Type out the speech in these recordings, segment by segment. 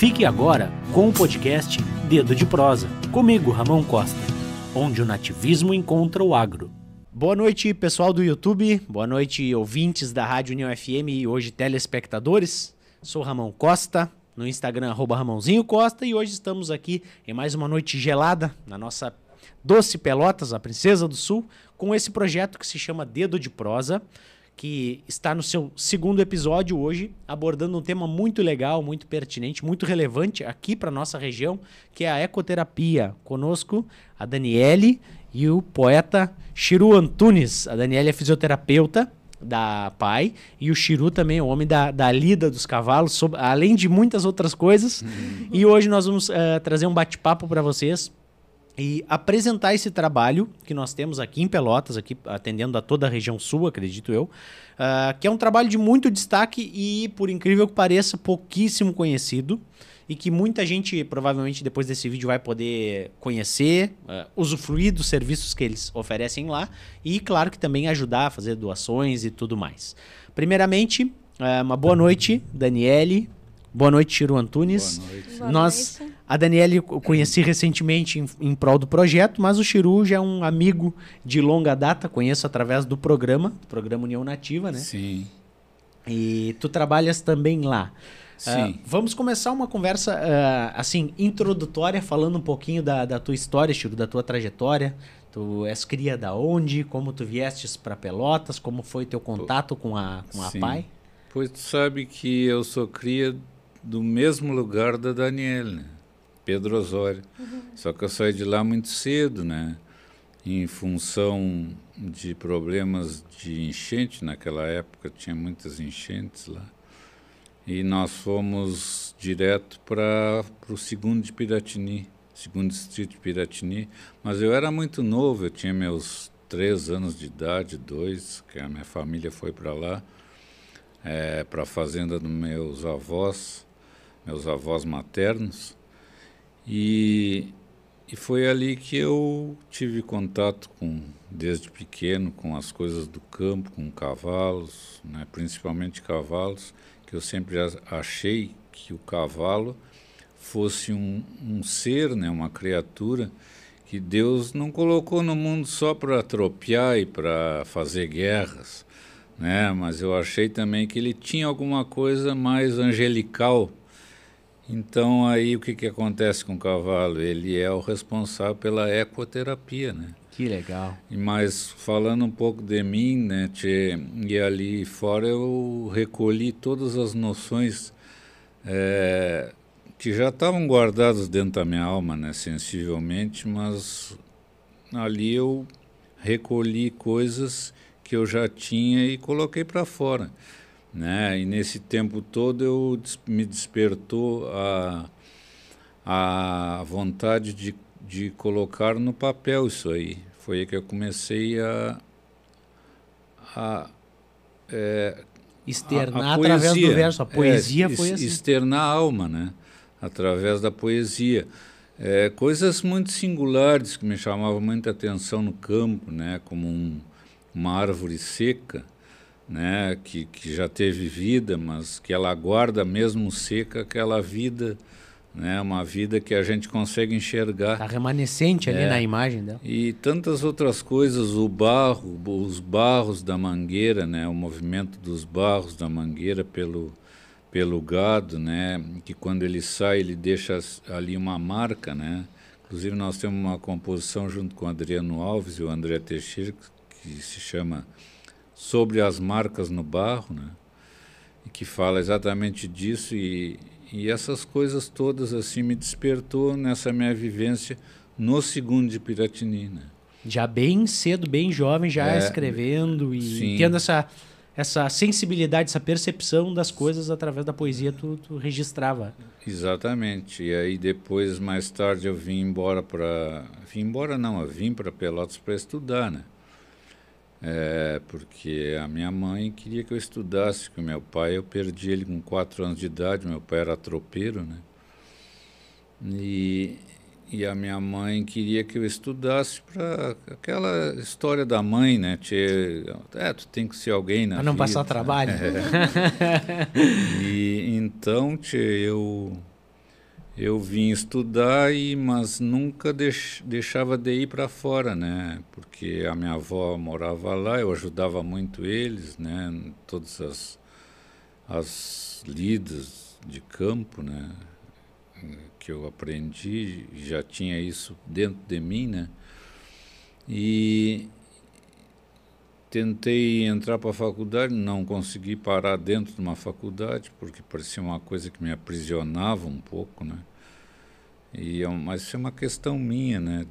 Fique agora com o podcast Dedo de Prosa, comigo, Ramon Costa, onde o nativismo encontra o agro. Boa noite, pessoal do YouTube, boa noite, ouvintes da Rádio União FM e hoje telespectadores. Sou Ramon Costa, no Instagram @Ramonzinho Costa, e hoje estamos aqui em mais uma noite gelada na nossa doce Pelotas, a Princesa do Sul, com esse projeto que se chama Dedo de Prosa, que está no seu segundo episódio hoje, abordando um tema muito legal, muito pertinente, muito relevante aqui para nossa região, que é a ecoterapia. Conosco a Daniele e o poeta Chiru Antunes. A Daniele é fisioterapeuta da PAI e o Chiru também é o homem da lida dos cavalos, além de muitas outras coisas. E hoje nós vamos trazer um bate-papo para vocês e apresentar esse trabalho que nós temos aqui em Pelotas, aqui atendendo a toda a região sul, acredito eu, que é um trabalho de muito destaque e, por incrível que pareça, pouquíssimo conhecido, e que muita gente, provavelmente, depois desse vídeo vai poder conhecer, usufruir dos serviços que eles oferecem lá e, claro, que também ajudar a fazer doações e tudo mais. Primeiramente, uma boa noite, Daniele. Boa noite, Chiru Antunes. Boa noite. Boa noite. A Daniele eu conheci recentemente em prol do projeto, mas o Chiru já é um amigo de longa data, conheço através do programa União Nativa, né? Sim. E tu trabalhas também lá. Sim. Vamos começar uma conversa assim, introdutória, falando um pouquinho da tua história, Chiru, da tua trajetória. Tu és cria da onde? Como tu viestes para Pelotas? Como foi teu contato com a PAI? Pois tu sabe que eu sou cria do mesmo lugar da Daniele, né? Pedro Osório. Só que eu saí de lá muito cedo, né? Em função de problemas de enchente naquela época, tinha muitas enchentes lá. E nós fomos direto para o segundo de Piratini, segundo distrito de Piratini. Mas eu era muito novo, eu tinha meus 3 anos de idade, 2, que a minha família foi para lá, para a fazenda dos meus avós maternos. E foi ali que eu tive contato desde pequeno com as coisas do campo, com cavalos, né, principalmente cavalos, que eu sempre achei que o cavalo fosse um ser, né, uma criatura que Deus não colocou no mundo só para atropiar e para fazer guerras, né, mas eu achei também que ele tinha alguma coisa mais angelical. Então, aí, o que acontece com o cavalo? Ele é o responsável pela ecoterapia, né? Que legal. Mas, falando um pouco de mim, né, e ali fora eu recolhi todas as noções que já estavam guardadas dentro da minha alma, né, sensivelmente, mas ali eu recolhi coisas que eu já tinha e coloquei para fora. Né? E nesse tempo todo me despertou a vontade de colocar no papel isso aí. Foi aí que eu comecei externar através do verso. A poesia foi assim. Externar a alma, né? Através da poesia. Coisas muito singulares que me chamavam muita atenção no campo, né? Como uma árvore seca, né, que já teve vida, mas que ela guarda mesmo seca aquela vida, né, uma vida que a gente consegue enxergar. Está remanescente ali na imagem dela. E tantas outras coisas, os barros da mangueira, né, o movimento dos barros da mangueira pelo gado, né, que quando ele sai ele deixa ali uma marca, né. Inclusive nós temos uma composição junto com o Adriano Alves e o André Teixeira que se chama Sobre as Marcas no Barro, né? E que fala exatamente disso, e essas coisas todas assim me despertou nessa minha vivência no segundo de Piratini, né? Já bem cedo, bem jovem, já escrevendo e sim. Tendo essa sensibilidade, essa percepção das coisas através da poesia, tu registrava. Exatamente. E aí depois, mais tarde, eu vim para Pelotas para estudar, né? Porque a minha mãe queria que eu estudasse, que o meu pai, eu perdi ele com 4 anos de idade, meu pai era tropeiro, né? E a minha mãe queria que eu estudasse para aquela história da mãe, né? Tu tem que ser alguém na vida. Para não passar trabalho. E então, eu eu vim estudar, mas nunca deixava de ir para fora, né? Porque a minha avó morava lá, eu ajudava muito eles, né? Todas as lidas de campo, né? Que eu aprendi, já tinha isso dentro de mim, né? E tentei entrar para a faculdade, não consegui parar dentro de uma faculdade, porque parecia uma coisa que me aprisionava um pouco, né? Mas isso é uma questão minha, né?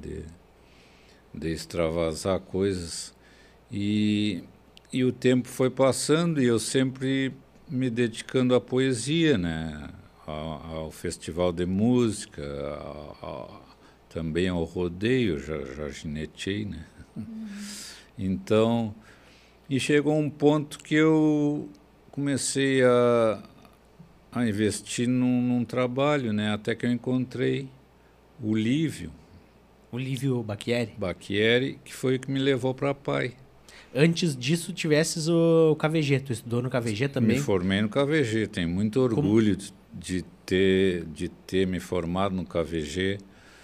De extravasar coisas. E o tempo foi passando e eu sempre me dedicando à poesia, né? Ao festival de música, também ao rodeio, já ginetei, né? Então, e chegou um ponto que eu comecei a investir num trabalho, né? Até que eu encontrei o Lívio. O Lívio Bacchieri. Bacchieri, que foi o que me levou para a PAI. Antes disso, tivesses o KVG. Tu estudou no KVG também? Me formei no KVG. Tenho muito orgulho de ter me formado no KVG.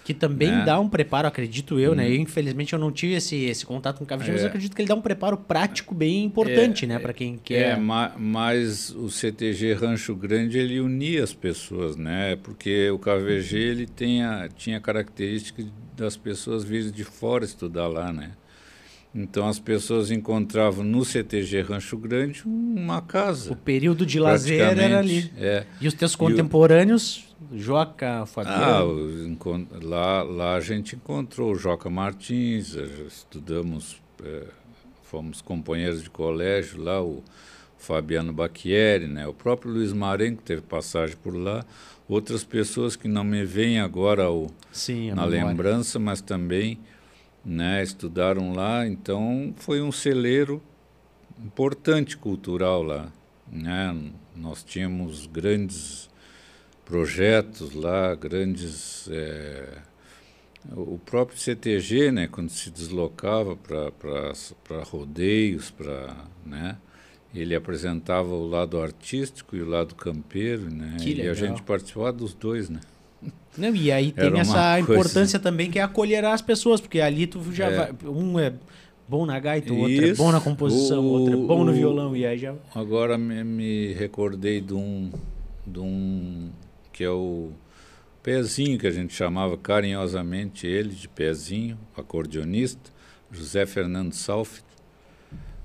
Que também né? dá um preparo, acredito eu, né? Eu, infelizmente, eu não tive esse contato com o KVG, mas eu acredito que ele dá um preparo prático bem importante, né? Para quem quer... Mas o CTG Rancho Grande, ele unia as pessoas, né? Porque o KVG, ele tinha característica das pessoas virem de fora estudar lá, né? Então, as pessoas encontravam no CTG Rancho Grande uma casa. O período de lazer era ali. E os teus contemporâneos... Joca, Fabiano? Lá a gente encontrou o Joca Martins, estudamos, fomos companheiros de colégio lá, o Fabiano Bacchieri, né? O próprio Luiz Marenco teve passagem por lá, outras pessoas que não me veem agora na lembrança, mas também, né, estudaram lá, então foi um celeiro importante cultural lá, né? Nós tínhamos grandes projetos lá, grandes... o próprio CTG, né, quando se deslocava para rodeios, né, ele apresentava o lado artístico e o lado campeiro, né, e a gente participava dos dois, né. Não, e aí tem essa importância também que é acolher as pessoas, porque ali tu já vai... Um é bom na gaita, o outro é bom na composição, o outro é bom no violão, e aí já... Agora me recordei de um que é o Pezinho, que a gente chamava carinhosamente ele de Pezinho, acordeonista, José Fernando Salfi,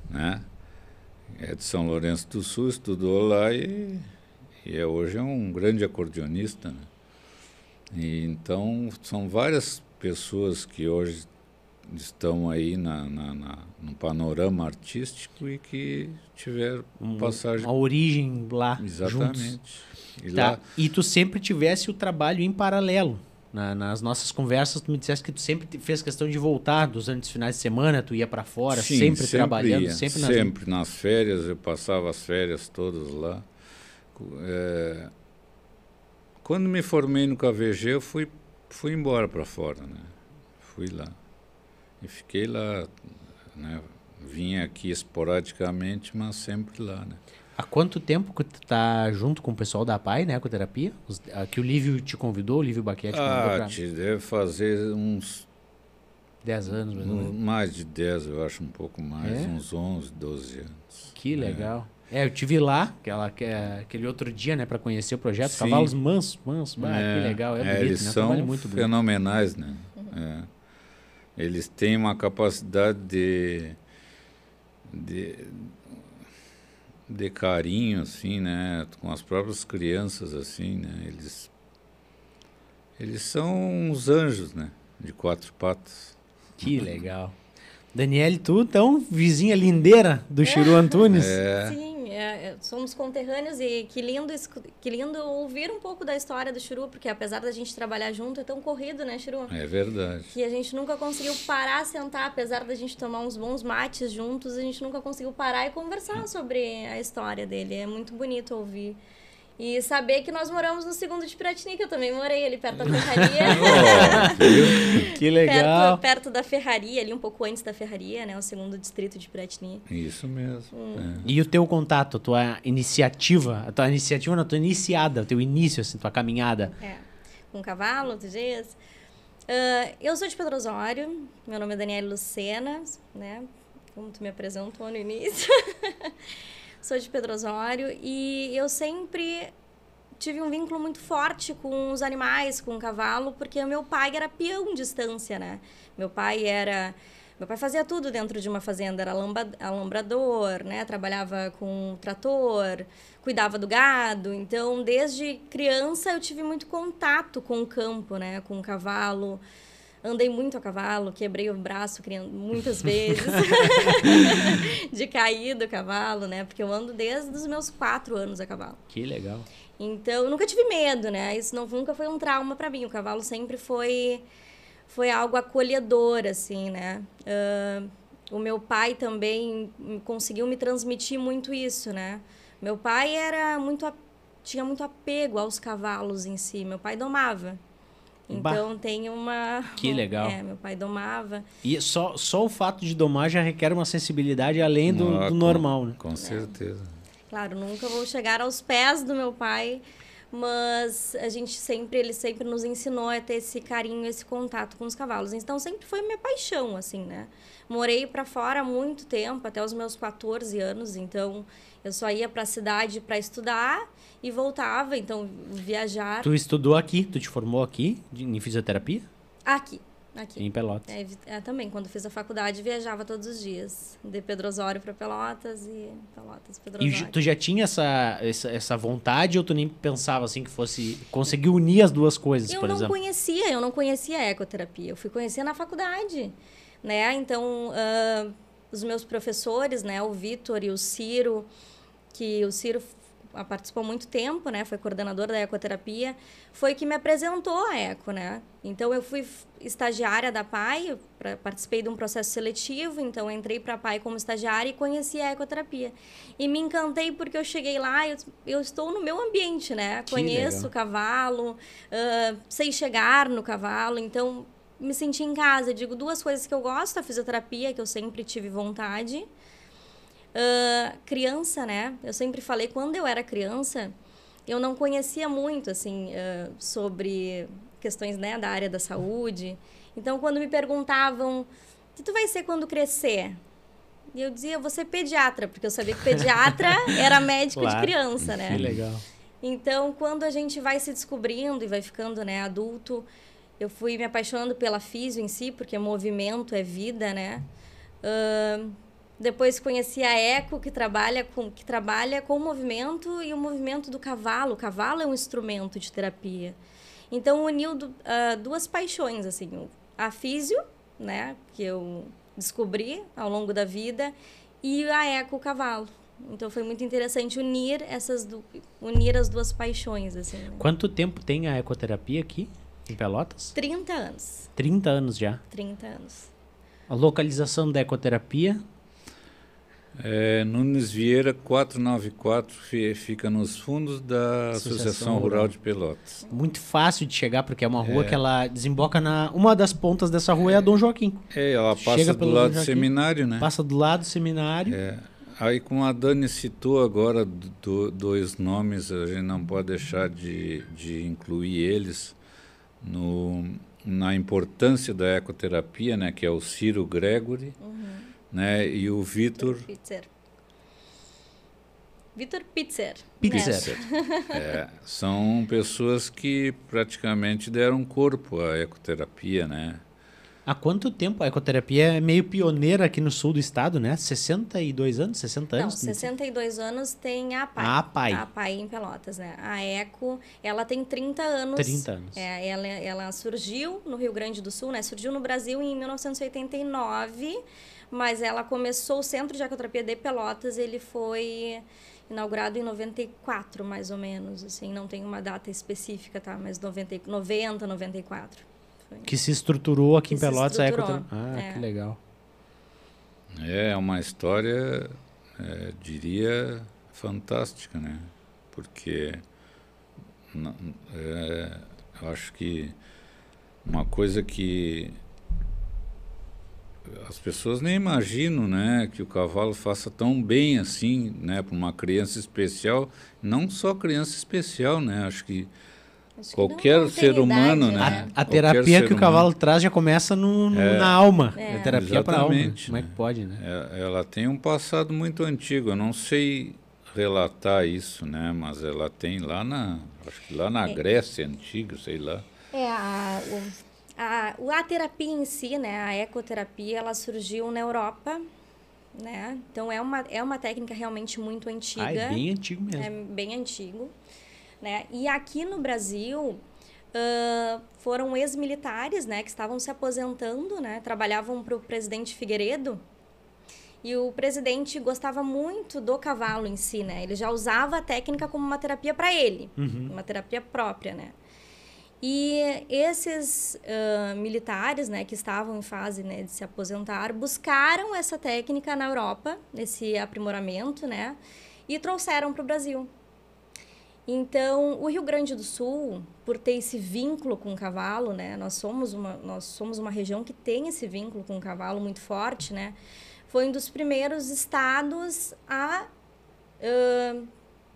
né? É de São Lourenço do Sul, estudou lá e hoje é um grande acordeonista, né? E então são várias pessoas que hoje estão aí no panorama artístico e que tiveram passagem... A origem lá, exatamente. Juntos. E tu sempre tivesse o trabalho em paralelo. Nas nossas conversas, tu me disseste que tu sempre fez questão de voltar dos finais de semana, tu ia para fora, sim, sempre trabalhando. Sempre nas férias, eu passava as férias todas lá. Quando me formei no KVG, eu fui embora para fora, né? Fui lá. E fiquei lá, né? Vinha aqui esporadicamente, mas sempre lá, né? Há quanto tempo que tu tá junto com o pessoal da PAI, né, ecoterapia? Que o Lívio te convidou, o Lívio Bacchieri te convidou deve fazer uns... 10 anos, mais ou menos. Mais de 10, eu acho, um pouco mais, uns 11, 12 anos. Que legal. Eu tive lá, aquele outro dia, né, para conhecer o projeto. Sim. Cavalos mansos, que legal, bonito, eles né? São muito fenomenais, né? Eles têm uma capacidade de carinho, assim, né, com as próprias crianças, assim, né, eles são uns anjos, né, de 4 patas. Que legal. Daniele, tu, então, vizinha lindeira do Chiru Antunes. Sim, somos conterrâneos e que lindo ouvir um pouco da história do Chiru, porque apesar da gente trabalhar junto, é tão corrido, né, Chiru? É verdade. Que a gente nunca conseguiu parar, sentar, apesar da gente tomar uns bons mates juntos, a gente nunca conseguiu parar e conversar sobre a história dele. É muito bonito ouvir. E saber que nós moramos no 2º de Piratini, que eu também morei ali perto da ferraria. Que legal. Perto da ferraria, ali um pouco antes da ferraria, né? O 2º distrito de Piratini. Isso mesmo. E o teu contato, a tua iniciativa, tua iniciada, o teu início, assim, tua caminhada? com cavalo outros dias. Eu sou de Pedro Osório, meu nome é Daniela Lucena, né? Como tu me apresentou no início. Sou de Pedro Osório e eu sempre tive um vínculo muito forte com os animais, com o cavalo, porque o meu pai era peão de estância, né? Meu pai fazia tudo dentro de uma fazenda, era alambrador, né? Trabalhava com trator, cuidava do gado. Então, desde criança, eu tive muito contato com o campo, né? Com o cavalo. Andei muito a cavalo, quebrei o braço muitas vezes de cair do cavalo, né? Porque eu ando desde os meus 4 anos a cavalo. Que legal. Então, eu nunca tive medo, né? Isso nunca foi um trauma para mim. O cavalo sempre foi algo acolhedor, assim, né? O meu pai também conseguiu me transmitir muito isso, né? Meu pai tinha muito apego aos cavalos em si. Meu pai domava. Então, tem uma... Que legal. Meu pai domava. E só o fato de domar já requer uma sensibilidade além do normal, né? Com certeza. Claro, nunca vou chegar aos pés do meu pai, mas ele sempre nos ensinou a ter esse carinho, esse contato com os cavalos. Então, sempre foi minha paixão, assim, né? Morei para fora há muito tempo, até os meus 14 anos, então eu só ia para a cidade para estudar e voltava, então viajar. Tu estudou aqui? Tu te formou aqui em fisioterapia? Aqui. Em Pelotas. Também, quando fiz a faculdade, viajava todos os dias. De Pedro Osório para Pelotas e Pelotas, Pedro Osório. E tu já tinha essa vontade ou tu nem pensava assim que fosse conseguir unir as duas coisas, por exemplo? Eu não conhecia a ecoterapia. Eu fui conhecer na faculdade, né? Então, os meus professores, né? O Vitor e o Ciro, que o Ciro participou muito tempo, né? Foi coordenador da ecoterapia, foi que me apresentou a eco, né? Então, eu fui estagiária da PAI, participei de um processo seletivo, então entrei para a PAI como estagiária e conheci a ecoterapia. E me encantei porque eu cheguei lá, eu estou no meu ambiente, né? Conheço o cavalo, sei chegar no cavalo, então me senti em casa. Eu digo 2 coisas que eu gosto, a fisioterapia, que eu sempre tive vontade. Criança, né? Eu sempre falei, quando eu era criança, eu não conhecia muito, assim, sobre questões, né, da área da saúde. Então, quando me perguntavam, o que tu vai ser quando crescer? E eu dizia, eu vou ser pediatra, porque eu sabia que pediatra era médico de criança, né? Que legal. Então, quando a gente vai se descobrindo e vai ficando, né, adulto, eu fui me apaixonando pela físio em si, porque movimento é vida, né? Depois conheci a eco, que trabalha com o movimento e o movimento do cavalo. O cavalo é um instrumento de terapia. Então, uniu 2 paixões, assim, a físio, né, que eu descobri ao longo da vida, e a eco, o cavalo. Então, foi muito interessante unir as 2 paixões, assim. Né? Quanto tempo tem a ecoterapia aqui em Pelotas? 30 anos. 30 anos já. 30 anos. A localização da ecoterapia? Nunes Vieira 494, fica nos fundos da Associação Rural de Pelotas. Muito fácil de chegar, porque é uma rua que ela desemboca uma das pontas dessa rua é a Dom Joaquim. Ela passa do lado do seminário, né? Passa do lado do seminário. Aí, como a Dani citou agora 2 nomes, a gente não pode deixar de incluir eles na importância da ecoterapia, né? Que é o Ciro Gregory. Né? E o Vitor Pitzer. São pessoas que praticamente deram corpo à ecoterapia, né? Há quanto tempo? A ecoterapia é meio pioneira aqui no sul do estado, né? 62 anos, 60 anos? Não, 62 anos tem a PAI. A PAI. A PAI em Pelotas, né? A eco, ela tem 30 anos. 30 anos. Ela surgiu no Rio Grande do Sul, né? Surgiu no Brasil em 1989, mas ela começou, o Centro de Ecoterapia de Pelotas, ele foi inaugurado em 94, mais ou menos, assim, não tem uma data específica, tá? Mas 90, 94. Foi. Que se estruturou aqui em Pelotas a ecoterapia. Que legal. É uma história, diria, fantástica, né? Porque eu acho que uma coisa que as pessoas nem imaginam, né, que o cavalo faça tão bem assim, né, para uma criança especial, não só criança especial, né, acho que Qualquer ser humano, né? A terapia que o cavalo traz já começa na alma. É. A terapia para a alma. Como é que pode, né? Ela tem um passado muito antigo. Eu não sei relatar isso, né? Mas ela tem acho que lá na Grécia antiga, sei lá. A terapia em si, né? A ecoterapia, ela surgiu na Europa, né? Então é uma técnica realmente muito antiga. É bem antigo mesmo. É bem antigo, né? E aqui no Brasil foram ex-militares, né? Que estavam se aposentando, né? Trabalhavam para o presidente Figueiredo. E o presidente gostava muito do cavalo em si, né? Ele já usava a técnica como uma terapia para ele, uma terapia própria, né? E esses militares, né, que estavam em fase, né, de se aposentar, buscaram essa técnica na Europa, esse aprimoramento, né? E trouxeram para o Brasil. Então, o Rio Grande do Sul, por ter esse vínculo com o cavalo, né? Nós somos uma região que tem esse vínculo com o cavalo muito forte, né? Foi um dos primeiros estados a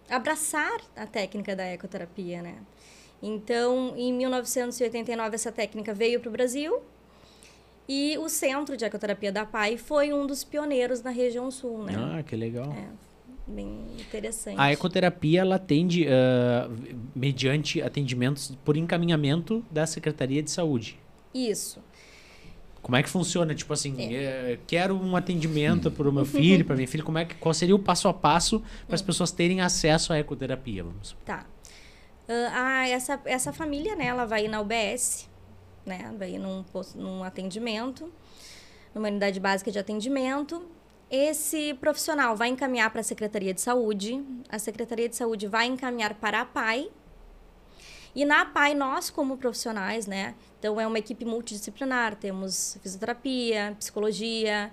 abraçar a técnica da ecoterapia, né? Então, em 1989, essa técnica veio para o Brasil e o Centro de Ecoterapia da PAI foi um dos pioneiros na região sul, né? Ah, que legal. Bem interessante. A ecoterapia, ela atende mediante atendimentos por encaminhamento da Secretaria de Saúde. Isso. Como é que funciona? Tipo assim, quero um atendimento para o meu filho, para minha filha. Qual seria o passo a passo para as pessoas terem acesso à ecoterapia? Tá. Essa família, né, ela vai ir na UBS, né, vai ir num atendimento, numa unidade básica de atendimento. Esse profissional vai encaminhar para a Secretaria de Saúde, a Secretaria de Saúde vai encaminhar para a PAI, e na PAI nós, como profissionais, né, então é uma equipe multidisciplinar, temos fisioterapia, psicologia,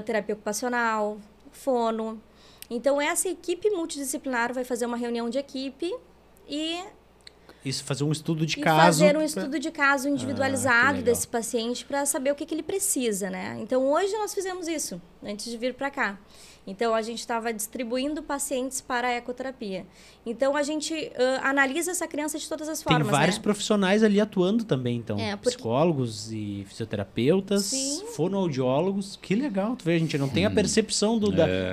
terapia ocupacional, fono. Então essa equipe multidisciplinar vai fazer uma reunião de equipe e fazer um estudo de caso. Fazer um estudo de caso individualizado desse paciente para saber o que ele precisa, né? Então, hoje nós fizemos isso, antes de vir para cá. Então, a gente estava distribuindo pacientes para a ecoterapia. Então, a gente analisa essa criança de todas as formas, Tem vários né? profissionais ali atuando também, então. Psicólogos e fisioterapeutas, Sim. fonoaudiólogos. Que legal, tu vê, a gente não tem a percepção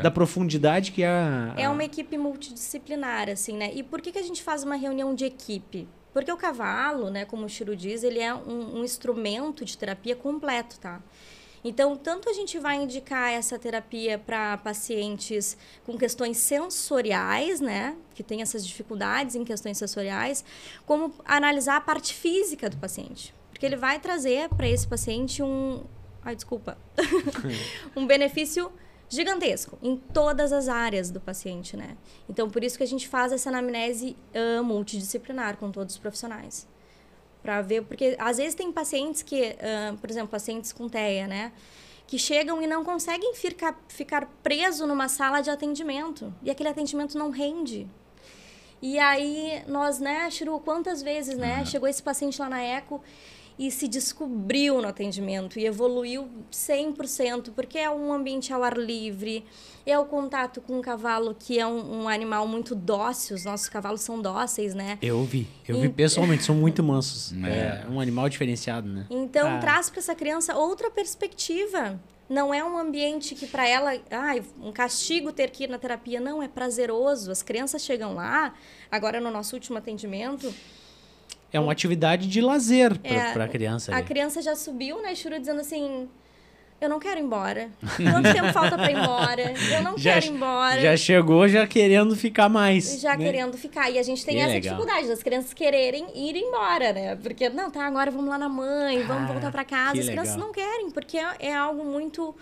da profundidade que É uma equipe multidisciplinar, assim, né? E por que a gente faz uma reunião de equipe? Porque o cavalo, né, como o Chiro diz, ele é um instrumento de terapia completo, tá? Então, tanto a gente vai indicar essa terapia para pacientes com questões sensoriais, né? Que tem essas dificuldades em questões sensoriais, como analisar a parte física do paciente. Porque ele vai trazer para esse paciente um benefício gigantesco em todas as áreas do paciente, né? Então, por isso que a gente faz essa anamnese multidisciplinar com todos os profissionais. Para ver, porque às vezes tem pacientes que, por exemplo, pacientes com TEA, né? Que chegam e não conseguem ficar preso numa sala de atendimento. E aquele atendimento não rende. E aí, nós, né, Chiru, quantas vezes, né? Chegou esse paciente lá na eco e se descobriu no atendimento e evoluiu 100%, porque é um ambiente ao ar livre, é o contato com um cavalo que é um animal muito dócil, os nossos cavalos são dóceis, né? Eu vi pessoalmente, são muito mansos. É um animal diferenciado, né? Então, traz para essa criança outra perspectiva. Não é um ambiente que para ela, um castigo ter que ir na terapia, não, é prazeroso. As crianças chegam lá, agora no nosso último atendimento, é uma atividade de lazer para a criança. A criança já subiu, né, Churu, dizendo assim, eu não quero ir embora. Quanto tempo falta para ir embora? Eu não quero ir embora. Já chegou já querendo ficar mais. Já querendo ficar. E a gente tem essa dificuldade das crianças quererem ir embora, né? Porque, não, tá, agora vamos lá na mãe, vamos voltar para casa. As crianças não querem, porque é algo muito...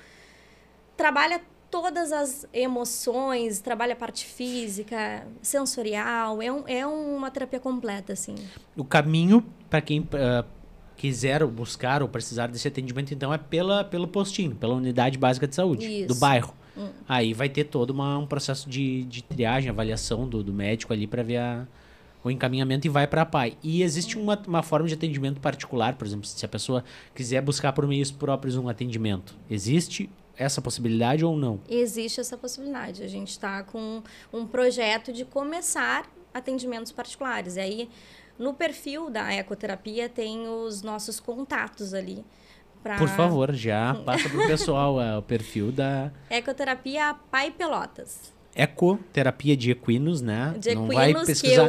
Trabalha todas as emoções, trabalha a parte física, sensorial, é uma terapia completa, assim. O caminho, para quem quiser buscar ou precisar desse atendimento, então, é pelo postinho, pela unidade básica de saúde, do bairro. Aí vai ter todo um processo de triagem, avaliação do médico ali para ver o encaminhamento e vai para a PAI. E existe uma forma de atendimento particular, por exemplo, se a pessoa quiser buscar por meios próprios um atendimento, existe essa possibilidade ou não? Existe essa possibilidade. A gente está com um projeto de começar atendimentos particulares. E aí, no perfil da ecoterapia, tem os nossos contatos ali. Por favor, já passa pro pessoal o perfil da... Ecoterapia Pai Pelotas. Ecoterapia de equinos, né? De Não equinos, vai pesquisar.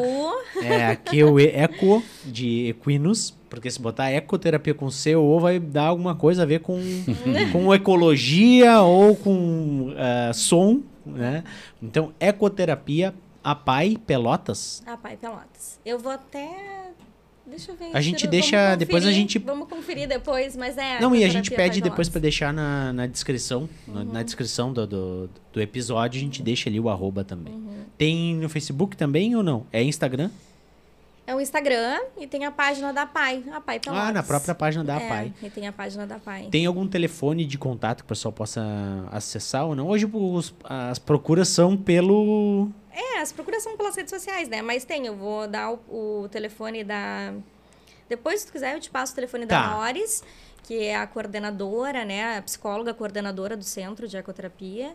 Eco de equinos, porque se botar ecoterapia com C ou O vai dar alguma coisa a ver com ecologia ou com som, né? Então, ecoterapia Pai Pelotas. Pai Pelotas. Eu vou até... Deixa eu ver. A gente deixa, depois a gente... Vamos conferir depois, mas Não, e a gente pede depois para deixar na descrição, na descrição do episódio, a gente deixa ali o @ também. Tem no Facebook também ou não? É Instagram? É o Instagram e tem a página da Pai, a Pai Pelotas. Na própria página da Pai. E tem a página da Pai. Tem algum telefone de contato que o pessoal possa acessar ou não? Hoje as procuras são pelo... as procuras são pelas redes sociais, né? Mas eu vou dar o telefone da... Depois, se tu quiser, eu te passo o telefone da Noris, que é a coordenadora, né? A psicóloga coordenadora do Centro de Ecoterapia.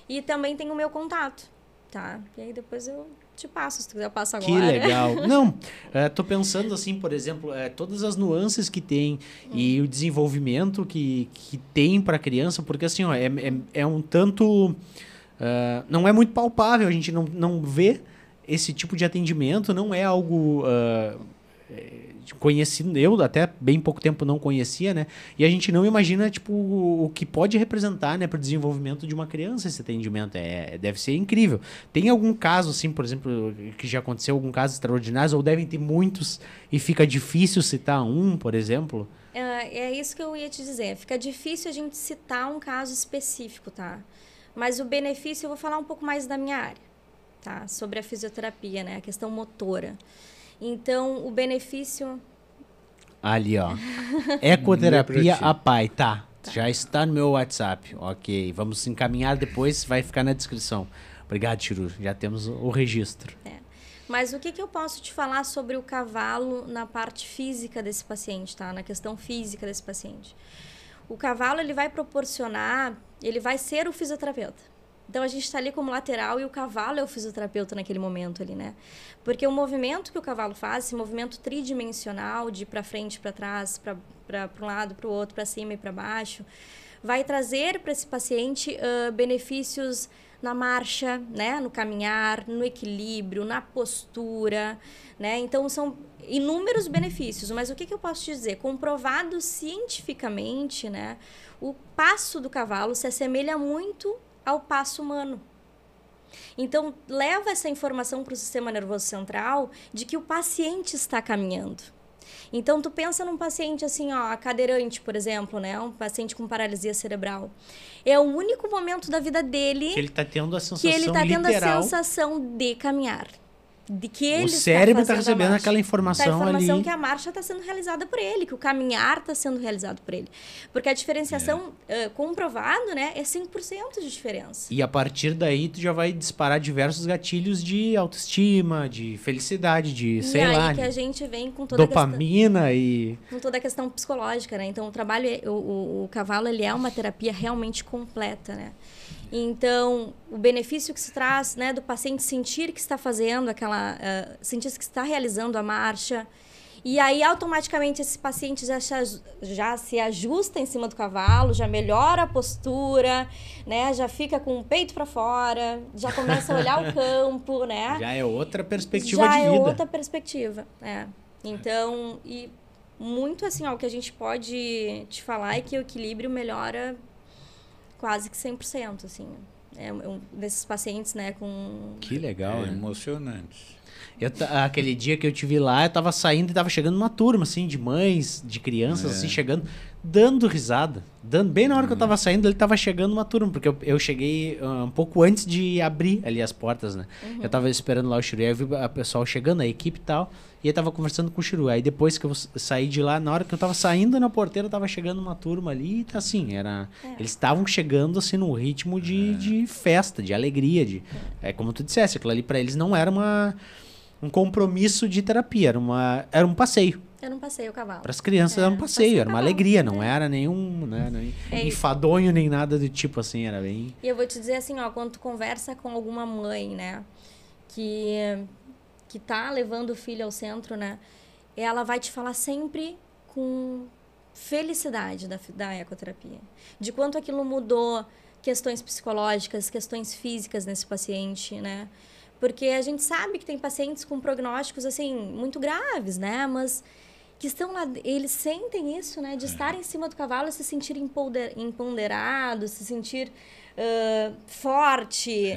E também tem o meu contato, tá? E aí depois eu te passo, se tu quiser eu passo agora. Que legal. Não, tô pensando assim, por exemplo, todas as nuances que tem e o desenvolvimento que tem para a criança, porque assim, é um tanto... não é muito palpável, a gente não vê esse tipo de atendimento, não é algo conhecido, eu até bem pouco tempo não conhecia, né? E a gente não imagina, tipo, o que pode representar, né, para o desenvolvimento de uma criança esse atendimento. Deve ser incrível. Tem algum caso, assim, por exemplo, que já aconteceu, algum caso extraordinário, ou devem ter muitos e fica difícil citar um, por exemplo? É isso que eu ia te dizer. Fica difícil a gente citar um caso específico, tá? Mas o benefício, eu vou falar um pouco mais da minha área, tá? Sobre a fisioterapia, né? A questão motora. Então, o benefício... Ali, ó. Ecoterapia Pai, tá. Já está no meu WhatsApp. Ok, vamos encaminhar depois, vai ficar na descrição. Obrigado, Chiru. Já temos o registro. Mas o que eu posso te falar sobre o cavalo na parte física desse paciente, tá? Na questão física desse paciente. O cavalo, ele vai proporcionar, ele vai ser o fisioterapeuta. Então, a gente está ali como lateral e o cavalo é o fisioterapeuta naquele momento ali, né? Porque o movimento que o cavalo faz, esse movimento tridimensional, de para frente, para trás, para um lado, para o outro, para cima e para baixo, vai trazer para esse paciente benefícios na marcha, né? No caminhar, no equilíbrio, na postura, né? Então, são inúmeros benefícios. Mas o que eu posso te dizer? Comprovado cientificamente, né? O passo do cavalo se assemelha muito ao passo humano. Então, leva essa informação para o sistema nervoso central de que o paciente está caminhando. Então, tu pensa num paciente assim, ó, cadeirante, por exemplo, né? Um paciente com paralisia cerebral. É o único momento da vida dele que ele está tendo a sensação que ele está tendo literal, a sensação de caminhar. De que ele o cérebro está recebendo aquela a informação ali. Que a marcha está sendo realizada por ele, que o caminhar está sendo realizado por ele. Porque a diferenciação comprovado, né, é 100% de diferença. E a partir daí tu já vai disparar diversos gatilhos de autoestima, de felicidade, de sei lá. Que a gente vem com toda dopamina com toda a questão psicológica, né? Então o trabalho, o cavalo, ele é uma terapia realmente completa, né? Então, o benefício que se traz, né, do paciente sentir que está fazendo sentir que está realizando a marcha, e aí automaticamente esse paciente já se ajusta em cima do cavalo, já melhora a postura, né, já fica com o peito para fora, já começa a olhar o campo, né? Já é outra perspectiva de vida. Já é outra perspectiva, Então, e muito assim, o que a gente pode te falar é que o equilíbrio melhora quase que 100%, assim. Desses pacientes, né, com... Que legal, né? Emocionante. Aquele dia que eu tive lá, eu tava saindo e tava chegando uma turma, assim, de mães, de crianças, assim, chegando, dando risada. Bem na hora que eu tava saindo, ele tava chegando uma turma, porque eu cheguei um pouco antes de abrir ali as portas, né? Eu tava esperando lá o Chiru, aí eu vi o pessoal chegando, a equipe e tal, e eu tava conversando com o Chiru. Aí depois que eu saí de lá, na hora que eu tava saindo na porteira, tava chegando uma turma ali, e assim, eles estavam chegando, assim, num ritmo de festa, de alegria, como tu dissesse, aquilo ali pra eles não era um compromisso de terapia, era um passeio. Era um passeio, o cavalo. Para as crianças era um passeio, era uma alegria, não era nenhum, né, enfadonho nem nada do tipo assim, era bem... E eu vou te dizer assim, quando tu conversa com alguma mãe, né, que que tá levando o filho ao centro, né? Ela vai te falar sempre com felicidade da ecoterapia. De quanto aquilo mudou questões psicológicas, questões físicas nesse paciente, né? Porque a gente sabe que tem pacientes com prognósticos, assim, muito graves, né? Mas que estão lá, eles sentem isso, né? De estar em cima do cavalo, se sentir empoderado, se sentir forte.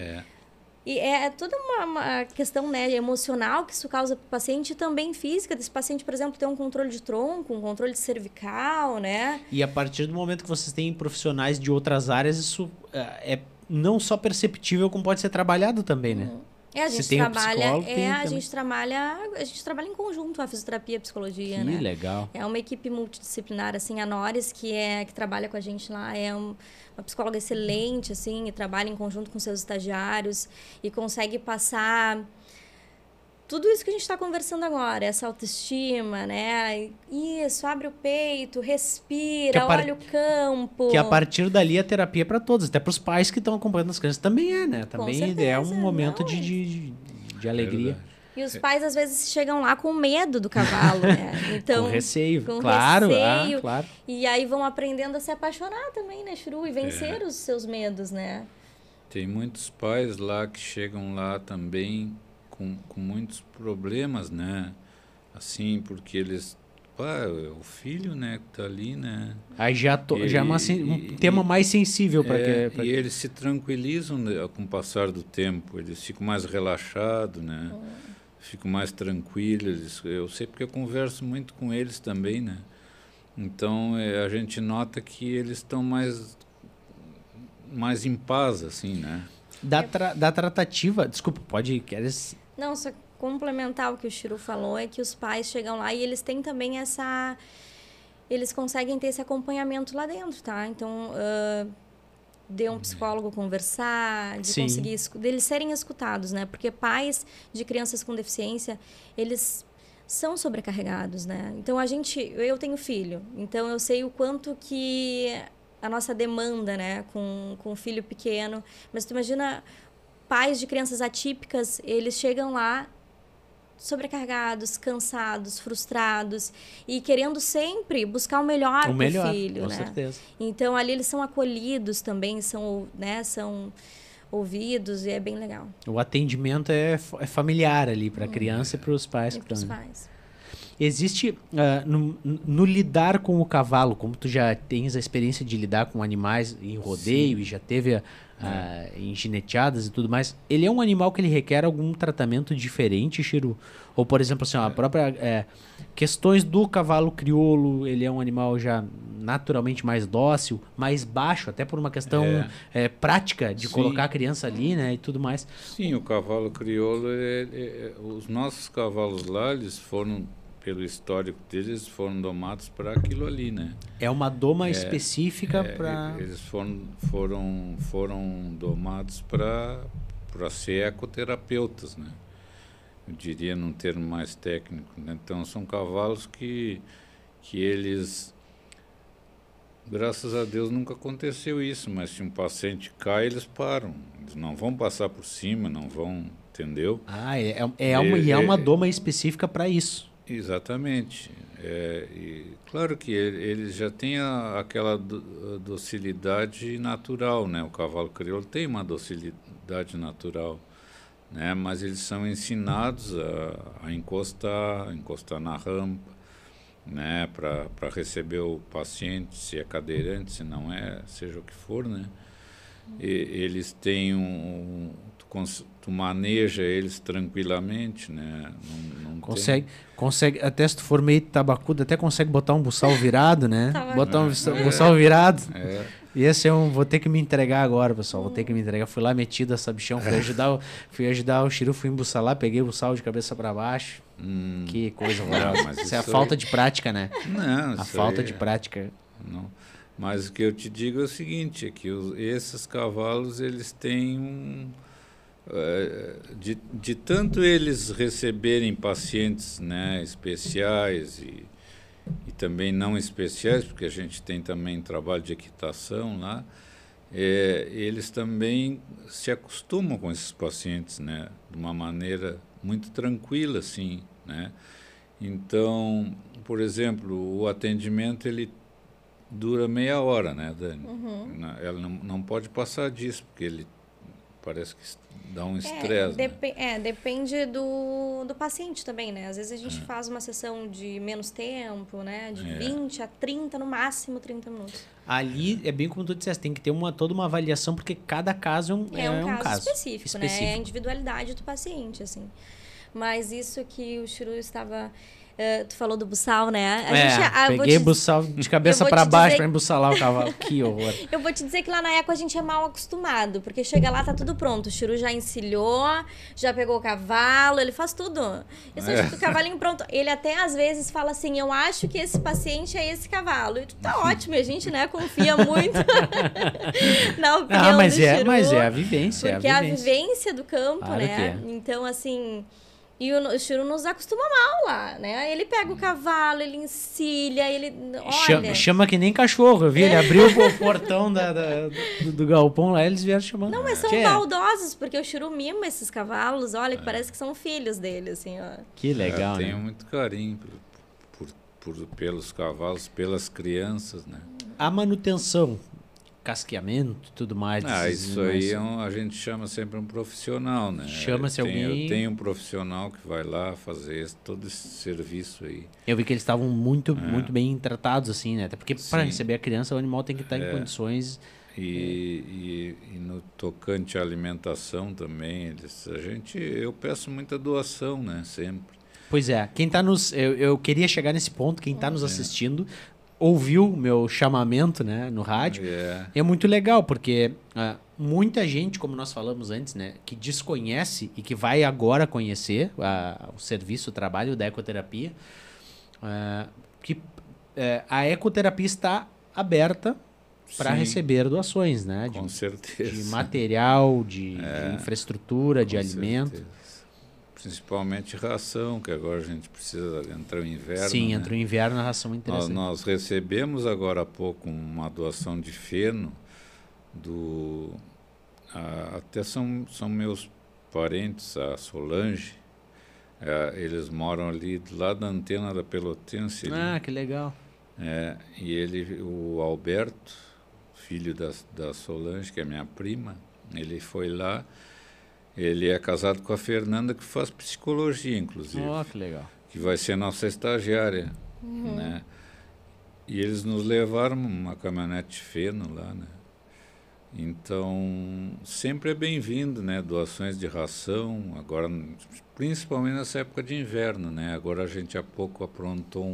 E é toda uma questão, né, emocional que isso causa para o paciente e também física, desse paciente, por exemplo, ter um controle de tronco, um controle cervical, né? E a partir do momento que vocês têm profissionais de outras áreas, isso é não só perceptível, como pode ser trabalhado também, né? A gente Se tem trabalha, um psicólogo, a gente trabalha em conjunto, a fisioterapia e a psicologia, né? Que legal. É uma equipe multidisciplinar, assim, a Nores, que trabalha com a gente lá, é uma psicóloga excelente, assim, e trabalha em conjunto com seus estagiários e consegue passar tudo isso que a gente está conversando agora, essa autoestima, né? Isso, abre o peito, respira, olha o campo. Que a partir dali a terapia é para todos, até para os pais que estão acompanhando as crianças também né? Também é um momento de alegria. E os pais, às vezes, chegam lá com medo do cavalo, né? Então, com receio, claro. E aí vão aprendendo a se apaixonar também, né, Churu? E vencer os seus medos, né? Tem muitos pais lá que chegam lá também com muitos problemas, né? Assim, porque eles... o filho, né, que tá ali, né? Aí já é um tema mais sensível para que... E eles se tranquilizam, né, com o passar do tempo. Eles ficam mais relaxados, né? Ficam mais tranquilos. Eu sei porque eu converso muito com eles também, né? Então, a gente nota que eles estão mais em paz, assim, né? Da tratativa... Desculpa, queres... Não, só complementar o que o Chiru falou, é que os pais chegam lá e eles têm também eles conseguem ter esse acompanhamento lá dentro, tá? Então, de um psicólogo conversar, de conseguir... deles serem escutados, né? Porque pais de crianças com deficiência, eles são sobrecarregados, né? Então, eu tenho filho, então eu sei o quanto que a nossa demanda, né? Com um filho pequeno. Mas tu imagina... Pais de crianças atípicas, eles chegam lá sobrecarregados, cansados, frustrados e querendo sempre buscar o melhor para o filho, com né? certeza. Então, ali eles são acolhidos também, são ouvidos e é bem legal. O atendimento é familiar ali para a criança e para os pais. E para os pais. Existe, no lidar com o cavalo, como tu já tens a experiência de lidar com animais em rodeio e já teve em gineteadas e tudo mais, ele é um animal que ele requer algum tratamento diferente, Chiru? Ou, por exemplo, assim, a própria questões do cavalo crioulo, ele é um animal já naturalmente mais dócil, mais baixo, até por uma questão prática de colocar a criança ali, né, e tudo mais. Sim, o cavalo crioulo, os nossos cavalos lá, eles foram... pelo histórico deles, foram domados para aquilo ali, né? É uma doma específica para... Eles foram domados para ser ecoterapeutas, né? Eu diria num termo mais técnico, né? Então, são cavalos que eles... Graças a Deus nunca aconteceu isso, mas se um paciente cai, eles param. Eles não vão passar por cima, não vão... Entendeu? É uma doma específica para isso. Exatamente. E claro que eles já têm aquela docilidade natural, né? O cavalo crioulo tem uma docilidade natural, né? Mas eles são ensinados a encostar na rampa, né? Para receber o paciente, se é cadeirante, se não é, seja o que for, né? Eles têm tu maneja eles tranquilamente, né? Não consegue, até se tu for meio tabacudo, até consegue botar um buçal virado, né? Botar um buçal virado. E esse vou ter que me entregar agora, pessoal. Vou ter que me entregar. Fui lá metido essa bichão, fui ajudar o Chiru, fui embuçalar, peguei o buçal de cabeça para baixo. Que coisa horrorosa. Isso é a falta de prática, né? Não, a falta de prática. Não. Mas o que eu te digo é o seguinte, é que esses cavalos, eles têm de tanto eles receberem pacientes, né, especiais e também não especiais, porque a gente tem também trabalho de equitação lá, eles também se acostumam com esses pacientes, né, de uma maneira muito tranquila, assim, né? Então, por exemplo, o atendimento ele dura meia hora, né, Dani? Ela não pode passar disso, porque ele parece que dá um estresse. Depende do paciente também, né? Às vezes a gente faz uma sessão de menos tempo, né? De 20 a 30, no máximo 30 minutos. Ali é bem como tu disseste, tem que ter toda uma avaliação, porque cada caso é um caso específico, né? É a individualidade do paciente, assim. Mas isso que o Chiru estava... tu falou do buçal, né? Peguei buçal de cabeça para baixo para embussalar o cavalo. Que horror. Eu vou te dizer que lá na Eco a gente é mal acostumado, porque chega lá, tá tudo pronto. O Chiru já encilhou, já pegou o cavalo, ele faz tudo. Isso o cavalinho pronto. Ele até às vezes fala assim, eu acho que esse paciente é esse cavalo. E tá ótimo, e a gente, né, confia muito na opinião do Chiru. Mas é a vivência. Porque é a vivência do campo, claro, né? Então, assim... E o Chiru nos acostuma mal lá, né? Ele pega o cavalo, ele encilha, ele... Olha... Chama que nem cachorro, eu vi. Ele abriu o portão do galpão lá, eles vieram chamando. Não, mas são maldosos, porque o Chiru mima esses cavalos, olha, que parece que são filhos dele, assim, ó. Que legal, né? Eu tenho muito carinho pelos cavalos, pelas crianças, né? A manutenção, casqueamento, tudo mais. Isso aí a gente chama sempre um profissional, né? Chama-se alguém... Eu tenho um profissional que vai lá fazer todo esse serviço aí. Eu vi que eles estavam muito bem tratados, assim, né? Até porque para receber a criança, o animal tem que estar em condições... E no tocante à alimentação também, eu peço muita doação, né? Sempre. Pois é, quem tá eu queria chegar nesse ponto, quem está nos assistindo... ouviu o meu chamamento, né, no rádio. É muito legal, porque muita gente, como nós falamos antes, né, que desconhece e que vai agora conhecer o serviço, o trabalho da ecoterapia, a ecoterapia está aberta para receber doações, né? Com certeza. De material, de infraestrutura, de alimento. Certeza. Principalmente ração, que agora a gente precisa entrar no inverno. Sim, né? entra o inverno, a ração é interessante. Nós recebemos agora há pouco uma doação de feno até são meus parentes, a Solange. Eles moram ali do lado da antena da Pelotense. Que legal. E o Alberto, filho da Solange, que é minha prima, ele foi lá. Ele é casado com a Fernanda, que faz psicologia, inclusive. Que legal. Que vai ser nossa estagiária, né? E eles nos levaram uma caminhonete feno lá, né? Então, sempre é bem-vindo, né? Doações de ração, agora, principalmente nessa época de inverno, né? Agora a gente há pouco aprontou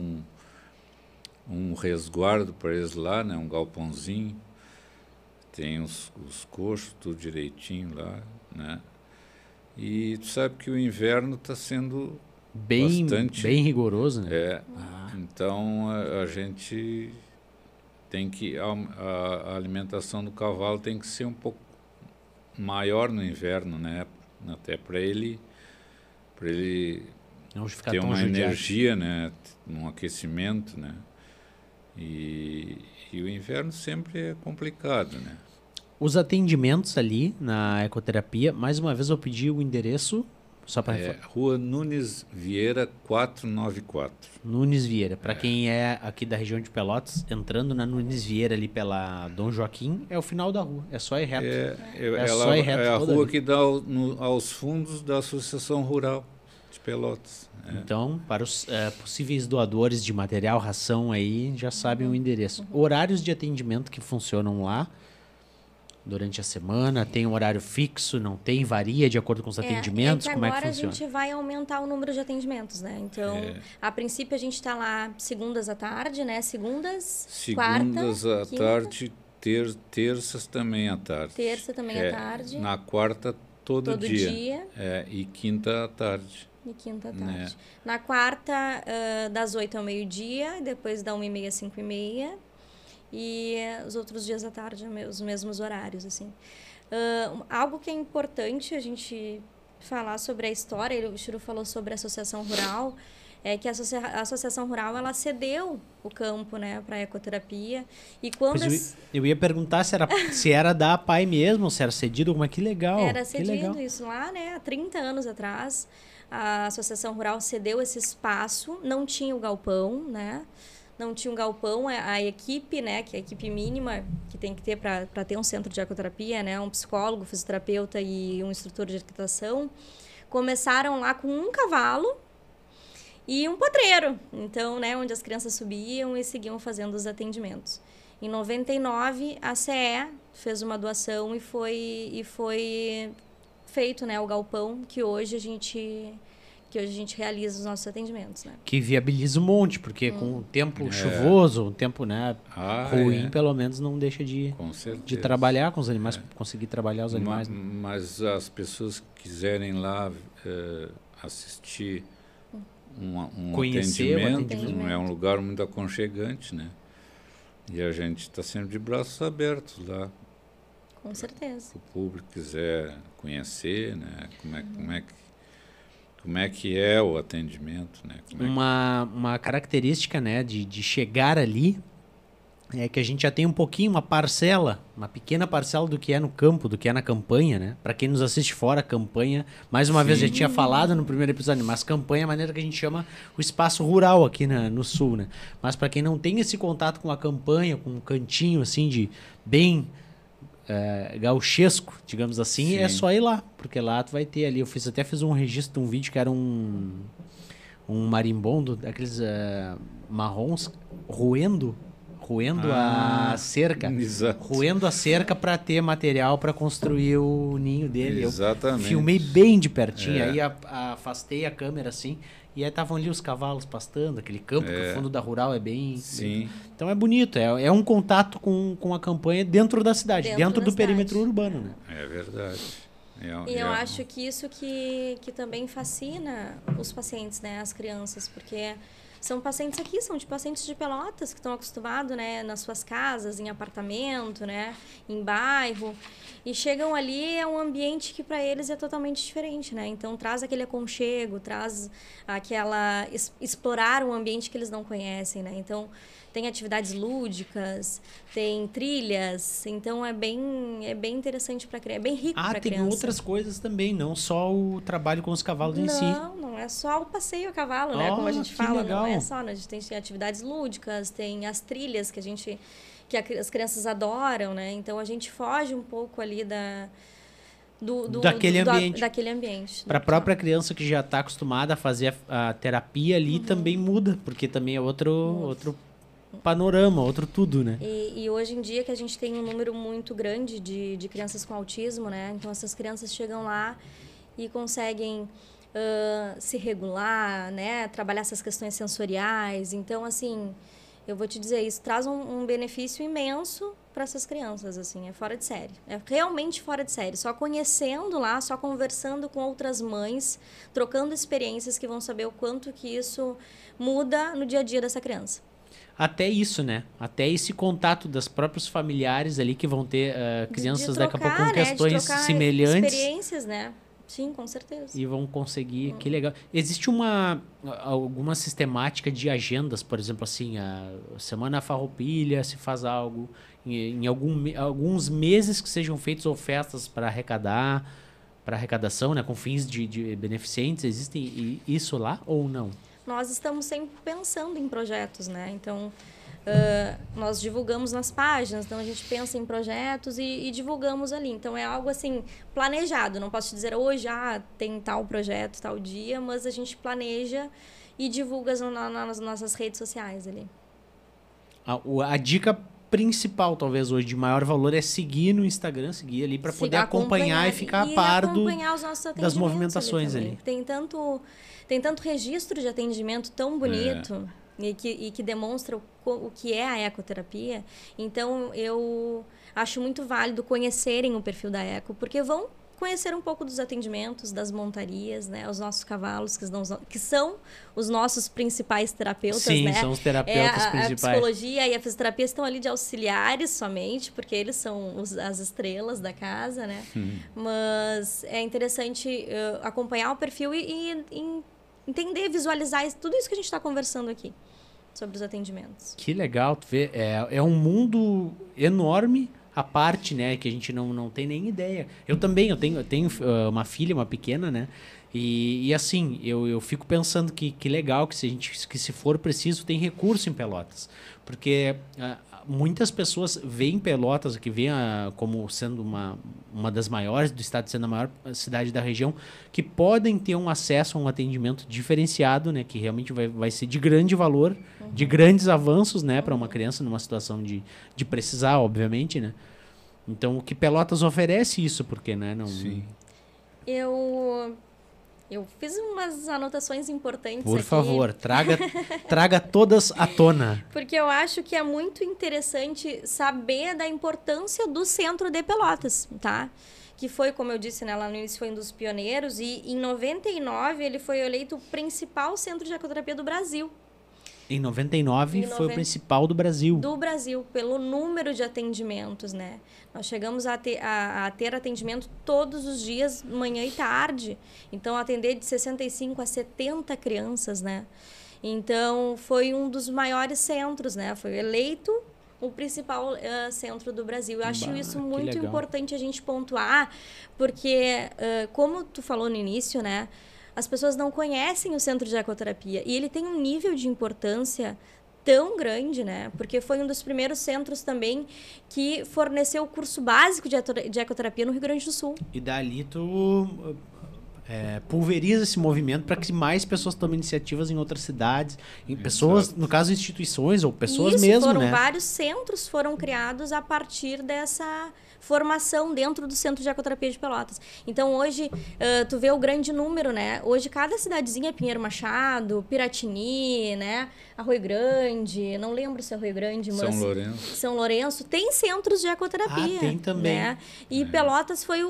um resguardo para eles lá, né? Um galpãozinho. Tem os coxos, tudo direitinho lá, né? E tu sabe que o inverno está sendo bem rigoroso, né? Então a gente tem que a alimentação do cavalo tem que ser um pouco maior no inverno, né? Até para ele não ficar ter tão uma judiado. energia, né? Um aquecimento, né? E o inverno sempre é complicado, né? Os atendimentos ali na ecoterapia, mais uma vez eu pedi o endereço, só para Rua Nunes Vieira 494. Nunes Vieira, para quem é aqui da região de Pelotas, entrando na Nunes Vieira ali pela Dom Joaquim, é o final da rua, é só ir reto. Só ir reto. É a rua que dá aos fundos da Associação Rural de Pelotas. Então, para os possíveis doadores de material, ração aí, já sabem o endereço. Horários de atendimento que funcionam lá durante a semana, tem um horário fixo, não tem, varia de acordo com os atendimentos, como é que funciona? Agora a gente vai aumentar o número de atendimentos, né? Então, a princípio a gente está lá segundas à tarde, né? Segundas à tarde, terças também à tarde. Terça também à tarde. Na quarta, todo dia. E quinta à tarde. E quinta à tarde. Na quarta, das 8 ao meio-dia, depois da 1h30 às 5h30. E os outros dias à tarde, os mesmos horários, assim. Algo que é importante a gente falar sobre a história, o Chiru falou sobre a Associação Rural, é que a Associação Rural, ela cedeu o campo, né, para a ecoterapia. E quando... Eu ia perguntar se era da APAI mesmo, se era cedido, mas que legal. Era cedido isso lá, né, há 30 anos atrás. a Associação Rural cedeu esse espaço, não tinha o galpão, né? Não tinha um galpão, a equipe, né, que é a equipe mínima que tem que ter para ter um centro de ecoterapia, né, um psicólogo, fisioterapeuta e um instrutor de equitação, começaram lá com um cavalo e um potreiro, então, né, onde as crianças subiam e seguiam fazendo os atendimentos. Em 99, a CE fez uma doação e foi feito, né, o galpão que hoje a gente realiza os nossos atendimentos, né? Que viabiliza um monte, porque com o tempo chuvoso, um tempo, né, ruim, pelo menos não deixa de trabalhar com os animais, conseguir trabalhar os animais. Mas as pessoas que quiserem lá assistir Conhecer um o atendimento, é um lugar muito aconchegante, né? E a gente está sempre de braços abertos lá. Com certeza. Se o público quiser conhecer, né, como é que é o atendimento, né? Uma característica, né, de chegar ali é que a gente já tem um pouquinho, uma pequena parcela do que é no campo, do que é na campanha, né? Para quem nos assiste fora, campanha, mais uma vez, já tinha falado no primeiro episódio, mas campanha é a maneira que a gente chama o espaço rural aqui no sul, né? Mas para quem não tem esse contato com a campanha, com um cantinho assim de bem gauchesco, digamos assim, é só ir lá, porque lá tu vai ter ali, eu até fiz um registro de um vídeo que era um marimbondo, daqueles marrons, roendo a cerca. Exato. Roendo a cerca para ter material para construir o ninho dele. Exatamente. Eu filmei bem de pertinho, aí afastei a câmera assim, e aí estavam ali os cavalos pastando, aquele campo, que o fundo da rural é bem... Sim. Então é bonito, é um contato com a campanha dentro da cidade, dentro do perímetro urbano, né? É verdade. E eu acho que isso que também fascina os pacientes, né, as crianças, porque são pacientes aqui, são de pacientes de Pelotas que estão acostumados, né, nas suas casas, em apartamento, né, em bairro, e chegam ali, é um ambiente que para eles é totalmente diferente, né? Então traz aquele aconchego, traz aquela explorar um ambiente que eles não conhecem, né? Então tem atividades lúdicas, tem trilhas, então é bem interessante para criança, é bem rico para criança. Tem outras coisas também, não só o trabalho com os cavalos em si. Não é só o passeio a cavalo, né? Como a gente fala, legal. Não é só, né? A gente tem atividades lúdicas, tem as trilhas que as crianças adoram, né? Então a gente foge um pouco ali daquele ambiente. Para a própria criança que já está acostumada a fazer a terapia ali também muda, porque também é outro panorama, outro tudo, né? E hoje em dia que a gente tem um número muito grande de crianças com autismo, né? Então essas crianças chegam lá e conseguem se regular, né? Trabalhar essas questões sensoriais. Então, assim, eu vou te dizer, isso traz um benefício imenso para essas crianças, assim, é fora de série. É realmente fora de série. Só conhecendo lá, só conversando com outras mães, trocando experiências que vão saber o quanto que isso muda no dia a dia dessa criança. Até isso, né? Até esse contato das próprios familiares ali que vão ter crianças daqui a pouco com questões semelhantes. Experiências, né? Sim, com certeza. E vão conseguir, que legal. Existe alguma sistemática de agendas, por exemplo, assim, a Semana Farroupilha se faz algo, em alguns meses que sejam feitas ou festas para arrecadação, né? Com fins de beneficentes, existe isso lá ou não? Nós estamos sempre pensando em projetos, né? Então, nós divulgamos nas páginas, então a gente pensa em projetos e divulgamos ali. Então, é algo assim, planejado. Não posso te dizer hoje, tem tal projeto, tal dia, mas a gente planeja e divulga nas nossas redes sociais ali. A dica principal, talvez, hoje, de maior valor é seguir no Instagram, seguir ali para poder acompanhar e ficar a par das movimentações ali. Tem tanto registro de atendimento tão bonito e que demonstra o que é a ecoterapia. Então, eu acho muito válido conhecerem o perfil da Eco, porque vão conhecer um pouco dos atendimentos, das montarias, né? Os nossos cavalos, que são os nossos principais terapeutas, Sim, né? São os terapeutas principais. A psicologia e a fisioterapia estão ali de auxiliares somente, porque eles são as estrelas da casa, né? Mas é interessante acompanhar o perfil e entender, visualizar tudo isso que a gente está conversando aqui sobre os atendimentos. Que legal, tu vê, é um mundo enorme a parte, né, que a gente não tem nem ideia. Eu tenho uma filha, uma pequena, né, E assim, eu fico pensando que legal que se for preciso, tem recurso em Pelotas. Porque muitas pessoas veem Pelotas, que veem como sendo uma das maiores do estado, sendo a maior cidade da região, que podem ter um acesso a um atendimento diferenciado, né? Que realmente vai ser de grande valor, de grandes avanços, né? Para uma criança numa situação de precisar, obviamente, né? Então, o que Pelotas oferece isso, porque, né? Não... Sim. Eu fiz umas anotações importantes Por aqui. favor, traga todas à tona. Porque eu acho que é muito interessante saber da importância do centro de Pelotas, tá? Que foi, como eu disse, né, lá no início foi um dos pioneiros e em 99 ele foi eleito o principal centro de ecoterapia do Brasil. Em 99 foi o principal do Brasil. Do Brasil, pelo número de atendimentos, né? Nós chegamos a ter atendimento todos os dias, manhã e tarde. Então, atender de 65 a 70 crianças, né? Então, foi um dos maiores centros, né? Foi eleito o principal centro do Brasil. Eu acho isso muito importante a gente pontuar, porque, como tu falou no início, né? As pessoas não conhecem o centro de ecoterapia e ele tem um nível de importância tão grande, né? Porque foi um dos primeiros centros também que forneceu o curso básico de ecoterapia no Rio Grande do Sul. E dali tu pulveriza esse movimento para que mais pessoas tomem iniciativas em outras cidades, em pessoas, no caso instituições ou pessoas mesmo, né? Vários centros foram criados a partir dessa formação dentro do Centro de Ecoterapia de Pelotas. Então, hoje, tu vê o grande número, né? Hoje, cada cidadezinha, Pinheiro Machado, Piratini, né? Arroio Grande, não lembro se é Arroio Grande, mas... São Lourenço, tem centros de ecoterapia. Tem também. Né? E Pelotas foi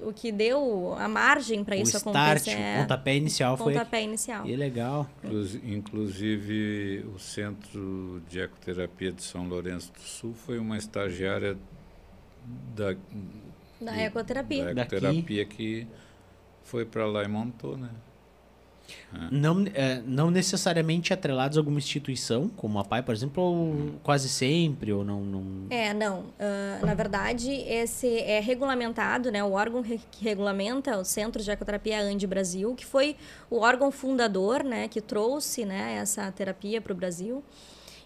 o que deu a margem para isso acontecer. O pontapé inicial foi... Pontapé inicial. Que legal. Inclusive, o Centro de Ecoterapia de São Lourenço do Sul foi uma estagiária da ecoterapia. Da ecoterapia que foi para lá e montou, né? Não necessariamente atrelados a alguma instituição, como a PAI, por exemplo, ou quase sempre, ou não... Não. Na verdade, esse é regulamentado, né? O órgão que regulamenta o Centro de Ecoterapia é a ANDI Brasil, que foi o órgão fundador, né? Que trouxe, né, essa terapia para o Brasil.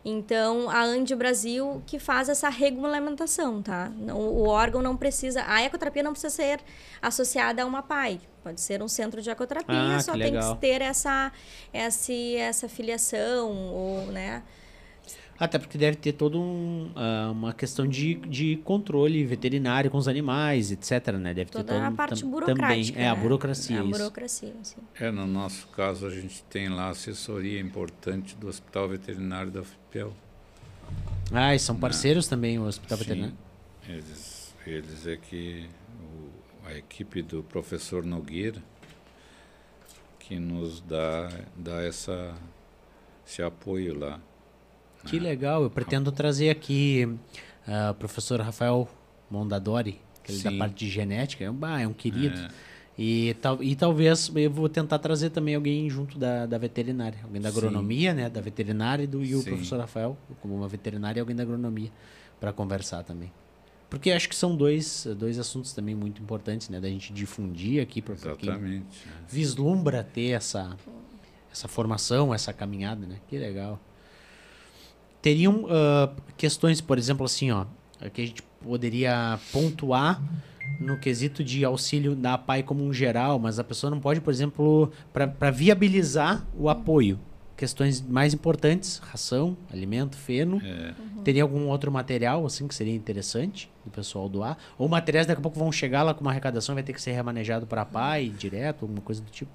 Então, a ANDI Brasil que faz essa regulamentação, tá? O órgão não precisa... A ecoterapia não precisa ser associada a uma PAI. Pode ser um centro de ecoterapia, só tem que ter essa filiação, ou, né? Até porque deve ter toda uma questão de controle veterinário com os animais, etc, né? Deve toda ter a parte burocrática. Também. A burocracia, a burocracia, sim. No nosso caso, a gente tem lá a assessoria importante do Hospital Veterinário da FIPEL. E são parceiros também, o Hospital Veterinário? Eles é que... A equipe do professor Nogueira que nos dá esse apoio lá. Que legal, eu pretendo trazer aqui o professor Rafael Mondadori, que ele da parte de genética, é um querido. E talvez eu vou tentar trazer também alguém junto da veterinária, alguém da agronomia, né, da veterinária e o professor Rafael, como uma veterinária e alguém da agronomia, para conversar também. Porque acho que são dois assuntos também muito importantes, né? Da gente difundir aqui para quem vislumbra ter essa formação, essa caminhada, né? Que legal. Teriam questões, por exemplo, assim, que a gente poderia pontuar no quesito de auxílio da PAI como um geral, mas a pessoa não pode, por exemplo, para viabilizar o apoio. Questões mais importantes, ração, alimento, feno. Teria algum outro material assim que seria interessante do pessoal doar? Ou materiais daqui a pouco vão chegar lá com uma arrecadação e vai ter que ser remanejado para a PAI direto, alguma coisa do tipo?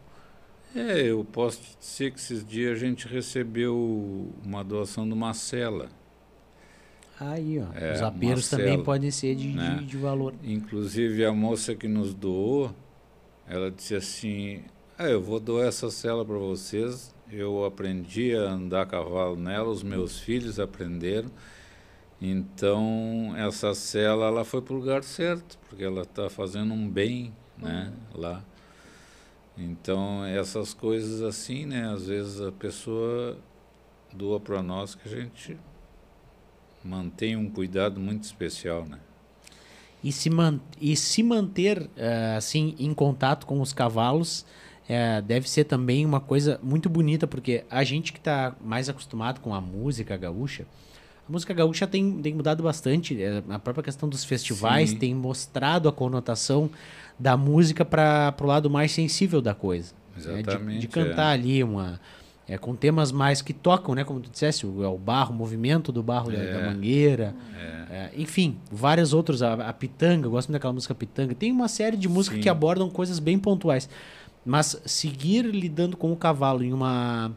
Eu posso dizer que esses dias a gente recebeu uma doação de uma cela. Aí, os aperos também podem ser de valor. Inclusive a moça que nos doou, ela disse assim, eu vou doar essa cela para vocês. Eu aprendi a andar a cavalo nela, os meus filhos aprenderam. Então, essa cela ela foi para o lugar certo, porque ela está fazendo um bem, né, lá. Então, essas coisas assim, né, às vezes a pessoa doa para nós que a gente mantém um cuidado muito especial, né. E se manter assim em contato com os cavalos deve ser também uma coisa muito bonita, porque a gente que está mais acostumado com a música gaúcha tem mudado bastante. A própria questão dos festivais Sim. tem mostrado a conotação da música para o lado mais sensível da coisa. Exatamente. De cantar ali com temas mais que tocam, né? Como tu disseste, o barro, o movimento do barro da mangueira. Enfim, vários outros. A pitanga, eu gosto muito daquela música Pitanga. Tem uma série de músicas que abordam coisas bem pontuais. Mas seguir lidando com o cavalo em uma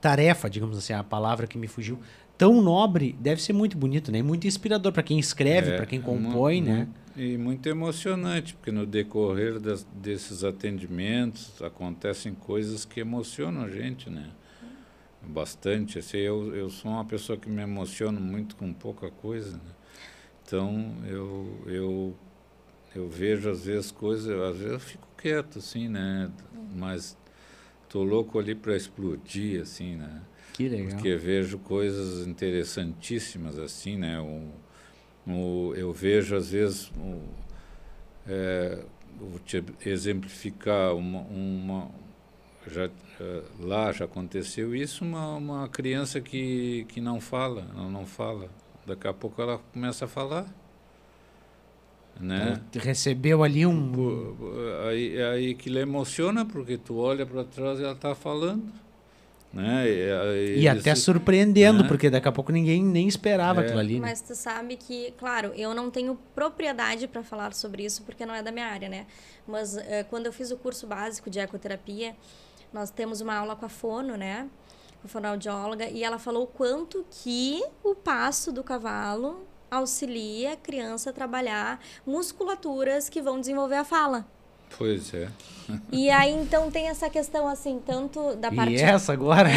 tarefa, digamos assim, a palavra que me fugiu, tão nobre, deve ser muito bonito, né? Muito inspirador para quem escreve, para quem compõe, né? E muito emocionante, porque no decorrer desses atendimentos acontecem coisas que emocionam a gente, né? Bastante. Assim, eu sou uma pessoa que me emociono muito com pouca coisa, né? Então, eu vejo às vezes coisas, às vezes eu fico quieto, assim, né? Mas tô louco ali para explodir, assim, né? Que legal. Porque vejo coisas interessantíssimas, assim, né? Eu vejo, às vezes, vou te exemplificar lá já aconteceu isso, uma criança que não fala, ela não fala. Daqui a pouco ela começa a falar. Né? Ela recebeu ali aí que lhe emociona, porque tu olha para trás e ela está falando. Né? E até surpreendendo, porque daqui a pouco ninguém nem esperava aquilo ali. Né? Mas tu sabe que, claro, eu não tenho propriedade para falar sobre isso, porque não é da minha área, né? Mas quando eu fiz o curso básico de ecoterapia, nós temos uma aula com a fono, né? Com a fonoaudióloga, e ela falou o quanto que o passo do cavalo auxilia a criança a trabalhar musculaturas que vão desenvolver a fala. Pois é. E aí, então, tem essa questão, assim, tanto da parte... E essa agora?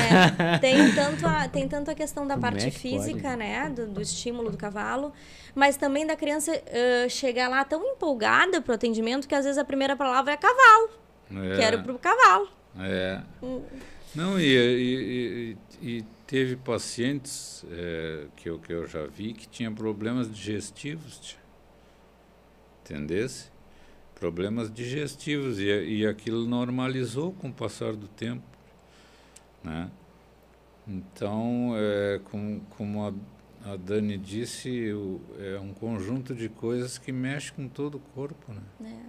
Tem tanto a questão da parte física, né? Do estímulo do cavalo, mas também da criança chegar lá tão empolgada pro atendimento que, às vezes, a primeira palavra é cavalo. Quero pro cavalo. Não, e teve pacientes que eu já vi que tinham problemas digestivos. Entendesse? Problemas digestivos, e aquilo normalizou com o passar do tempo, né? Então, como a Dani disse, é um conjunto de coisas que mexe com todo o corpo, né?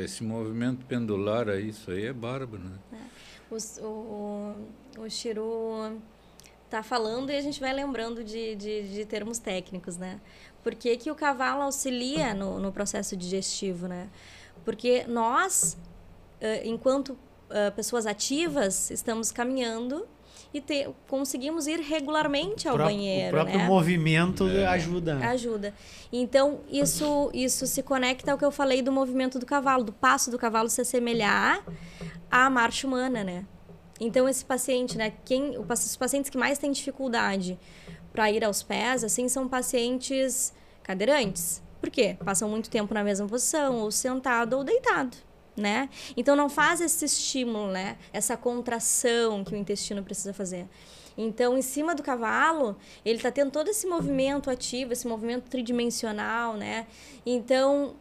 Esse movimento pendular aí, isso aí é bárbaro, né? O Chiru tá falando e a gente vai lembrando de termos técnicos, né? Por que o cavalo auxilia no processo digestivo, né? Porque nós, enquanto pessoas ativas, estamos caminhando e conseguimos ir regularmente ao banheiro. O próprio movimento ajuda. Ajuda. Então, isso se conecta ao que eu falei do movimento do cavalo, do passo do cavalo se assemelhar à marcha humana, né? Então, esse paciente, né? Os pacientes que mais têm dificuldade para ir aos pés, assim, são pacientes cadeirantes. Por quê? Passam muito tempo na mesma posição, ou sentado ou deitado, né? Então, não faz esse estímulo, né? Essa contração que o intestino precisa fazer. Então, em cima do cavalo, ele está tendo todo esse movimento ativo, esse movimento tridimensional, né? Então,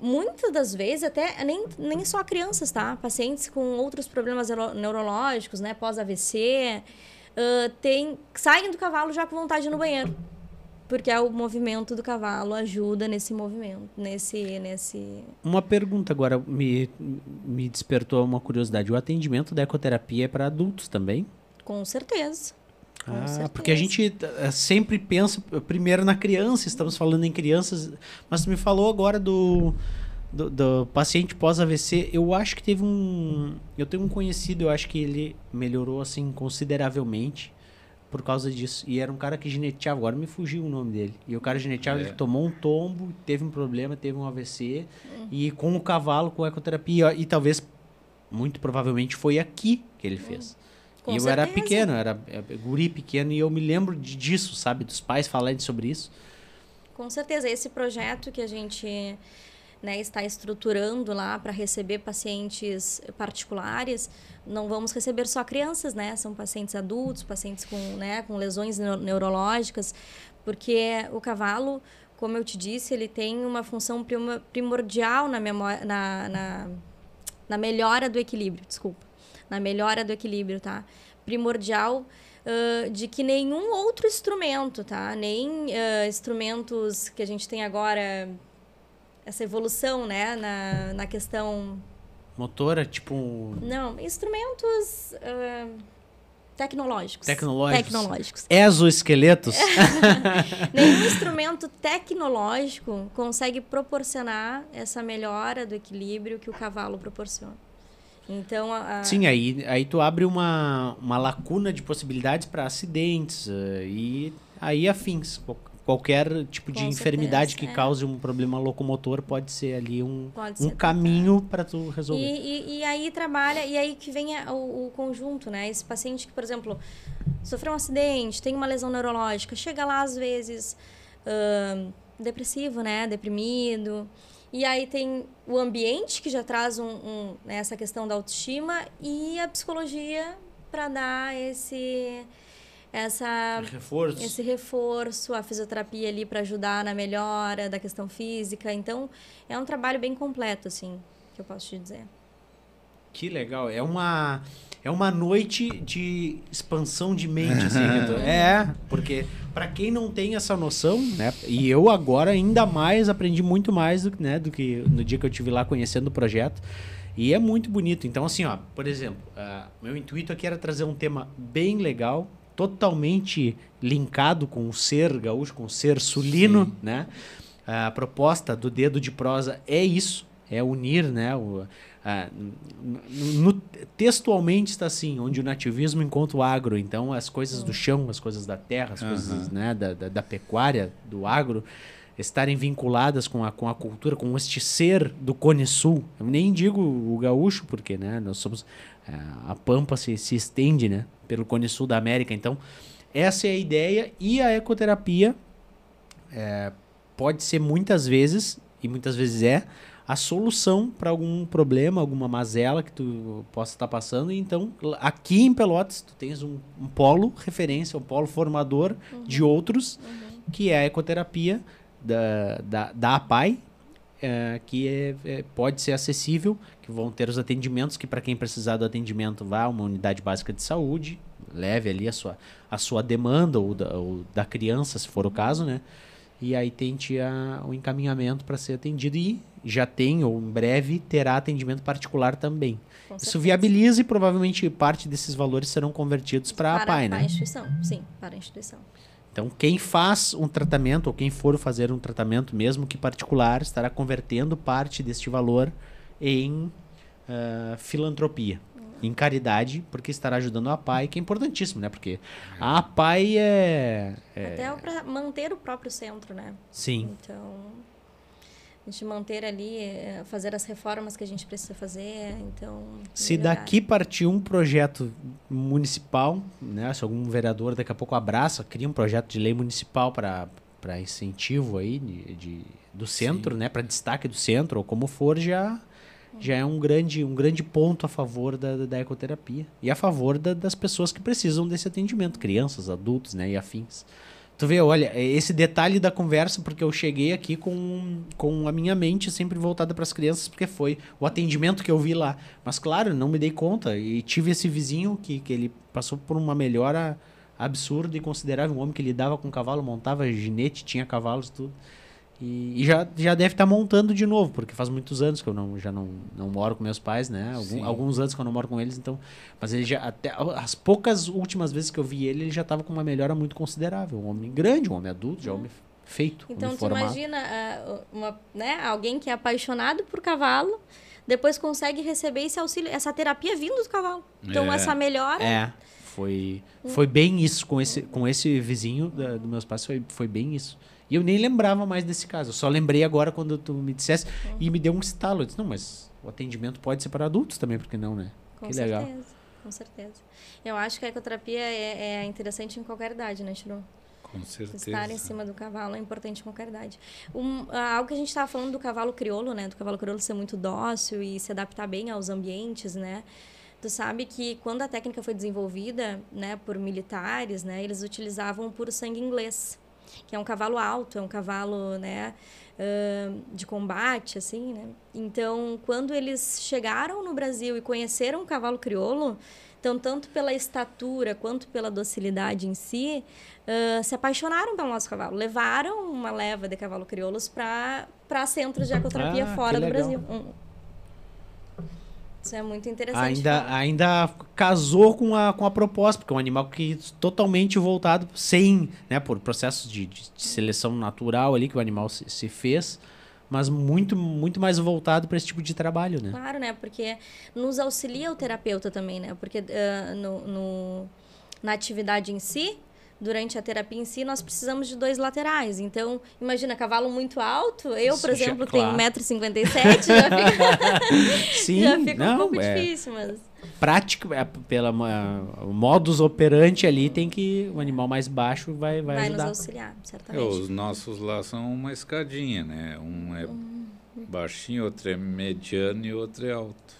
muitas das vezes, até nem só crianças, tá? Pacientes com outros problemas neurológicos, né? Pós-AVC, saem do cavalo já com vontade de ir no banheiro. Porque o movimento do cavalo ajuda nesse movimento, nesse... Uma pergunta agora me despertou uma curiosidade. O atendimento da ecoterapia é para adultos também? Com certeza. Com certeza. Porque a gente sempre pensa primeiro na criança, estamos falando em crianças, mas tu me falou agora do paciente pós-AVC. Eu acho que eu tenho um conhecido, eu acho que ele melhorou assim consideravelmente por causa disso. E era um cara que gineteava, agora me fugiu o nome dele. E o cara gineteava, ele tomou um tombo, teve um problema, teve um AVC, e com o cavalo, com a ecoterapia, e talvez, muito provavelmente, foi aqui que ele fez. Com e eu certeza. era pequeno, era guri pequeno, e eu me lembro disso, sabe? Dos pais falarem sobre isso. Com certeza. Esse projeto que a gente está estruturando lá para receber pacientes particulares, não vamos receber só crianças, né? São pacientes adultos, pacientes com lesões neurológicas, porque o cavalo, como eu te disse, ele tem uma função primordial na memória, na melhora do equilíbrio, desculpa. Na melhora do equilíbrio, tá? Primordial de que nenhum outro instrumento, tá? Nem instrumentos que a gente tem agora, essa evolução, né? Na questão... Motora, tipo... Não, instrumentos tecnológicos. Tecnológicos. Exoesqueletos. Nenhum instrumento tecnológico consegue proporcionar essa melhora do equilíbrio que o cavalo proporciona. Então, sim, aí tu abre uma lacuna de possibilidades para acidentes e aí afins. Qualquer tipo de enfermidade que cause um problema locomotor pode ser ali um caminho para tu resolver. E aí trabalha, e aí que vem o conjunto, né? Esse paciente que, por exemplo, sofreu um acidente, tem uma lesão neurológica, chega lá às vezes depressivo, né? Deprimido. E aí tem o ambiente que já traz né, essa questão da autoestima e a psicologia para dar esse reforço, a fisioterapia ali para ajudar na melhora da questão física. Então, é um trabalho bem completo, assim, que eu posso te dizer. Que legal. É uma noite de expansão de mente, assim. Porque para quem não tem essa noção, né? E eu agora ainda mais aprendi muito mais do que no dia que eu estive lá conhecendo o projeto. E é muito bonito. Então, assim, ó, por exemplo, meu intuito aqui era trazer um tema bem legal, totalmente linkado com o ser gaúcho, com o ser sulino, sim, né? A proposta do Dedo de Prosa é isso, é unir, né? Textualmente está assim, onde o nativismo encontra o agro. Então, as coisas do chão, as coisas da terra, as coisas, né, da pecuária, do agro, estarem vinculadas com a cultura, com este ser do Cone Sul. Eu nem digo o gaúcho, porque, né, nós somos... a pampa se estende, né, pelo Cone Sul da América. Então, essa é a ideia. E a ecoterapia pode ser muitas vezes, e muitas vezes a solução para algum problema, alguma mazela que tu possa estar passando. Então, aqui em Pelotas, tu tens um polo referência, um polo formador de outros, que é a ecoterapia da APAI, que pode ser acessível, que vão ter os atendimentos, que para quem precisar do atendimento vá a uma unidade básica de saúde, leve ali a sua demanda ou da criança, se for o caso, né? E aí tente o encaminhamento para ser atendido e já tem, ou em breve, terá atendimento particular também. Isso viabiliza e provavelmente parte desses valores serão convertidos para a APAI, né? Para a instituição, sim, para a instituição. Então, quem faz um tratamento, ou quem for fazer um tratamento, mesmo que particular, estará convertendo parte deste valor em filantropia, em caridade, porque estará ajudando a APAI, que é importantíssimo, né? Porque a APAI até para manter o próprio centro, né? Sim. Então, a gente manter ali, fazer as reformas que a gente precisa fazer, então... Se daqui partir um projeto municipal, né? Se algum vereador daqui a pouco abraça, cria um projeto de lei municipal para incentivo aí do centro, né? Para destaque do centro, ou como for, já é um grande ponto a favor da ecoterapia e a favor das pessoas que precisam desse atendimento, crianças, adultos, né, e afins. Tu vê, olha, esse detalhe da conversa, porque eu cheguei aqui com a minha mente sempre voltada para as crianças, porque foi o atendimento que eu vi lá. Mas, claro, não me dei conta e tive esse vizinho que ele passou por uma melhora absurda e considerável, um homem que lidava com cavalo, montava ginete, tinha cavalos, tudo. E já deve estar montando de novo, porque faz muitos anos que eu já não moro com meus pais, né? Alguns anos que eu não moro com eles, então... Mas ele já, até as poucas últimas vezes que eu vi ele já estava com uma melhora muito considerável. Um homem grande, um homem adulto, já um homem feito, então, homem tu formado. Imagina né, alguém que é apaixonado por cavalo, depois consegue receber esse auxílio, essa terapia vindo do cavalo. Então, essa melhora... Foi bem isso, com esse vizinho dos meus pais, foi bem isso. E eu nem lembrava mais desse caso. Eu só lembrei agora quando tu me dissesse e me deu um estalo. Eu disse, não, mas o atendimento pode ser para adultos também, por que não, né? Que legal. Com certeza. Eu acho que a ecoterapia é interessante em qualquer idade, né, Chiru? Com certeza. Estar em cima do cavalo é importante em qualquer idade. Algo que a gente estava falando do cavalo crioulo, né? Do cavalo crioulo ser muito dócil e se adaptar bem aos ambientes, né? Tu sabe que quando a técnica foi desenvolvida, né, por militares, né, eles utilizavam puro sangue inglês. que é um cavalo alto, é um cavalo, né, de combate, assim, né? Então, quando eles chegaram no Brasil e conheceram o cavalo crioulo, então, tanto pela estatura quanto pela docilidade em si, se apaixonaram pelo nosso cavalo. Levaram uma leva de cavalo crioulos para centros de ecoterapia fora do Brasil. Isso é muito interessante. Ainda casou com a proposta, porque é um animal que totalmente voltado sem, né, por processos de seleção natural ali que o animal se fez, mas muito, muito mais voltado para esse tipo de trabalho, né? Claro, né? Porque nos auxilia o terapeuta também, né? Porque na atividade em si, durante a terapia em si, nós precisamos de 2 laterais. Então, imagina, cavalo muito alto. Eu, por exemplo, que tenho 1,57 m, já fica um pouco difícil, mas... Prático, o modus operandi ali tem que o animal mais baixo vai ajudar. Vai nos auxiliar, certamente. Os nossos lá são uma escadinha, né? Um é baixinho, outro é mediano e outro é alto.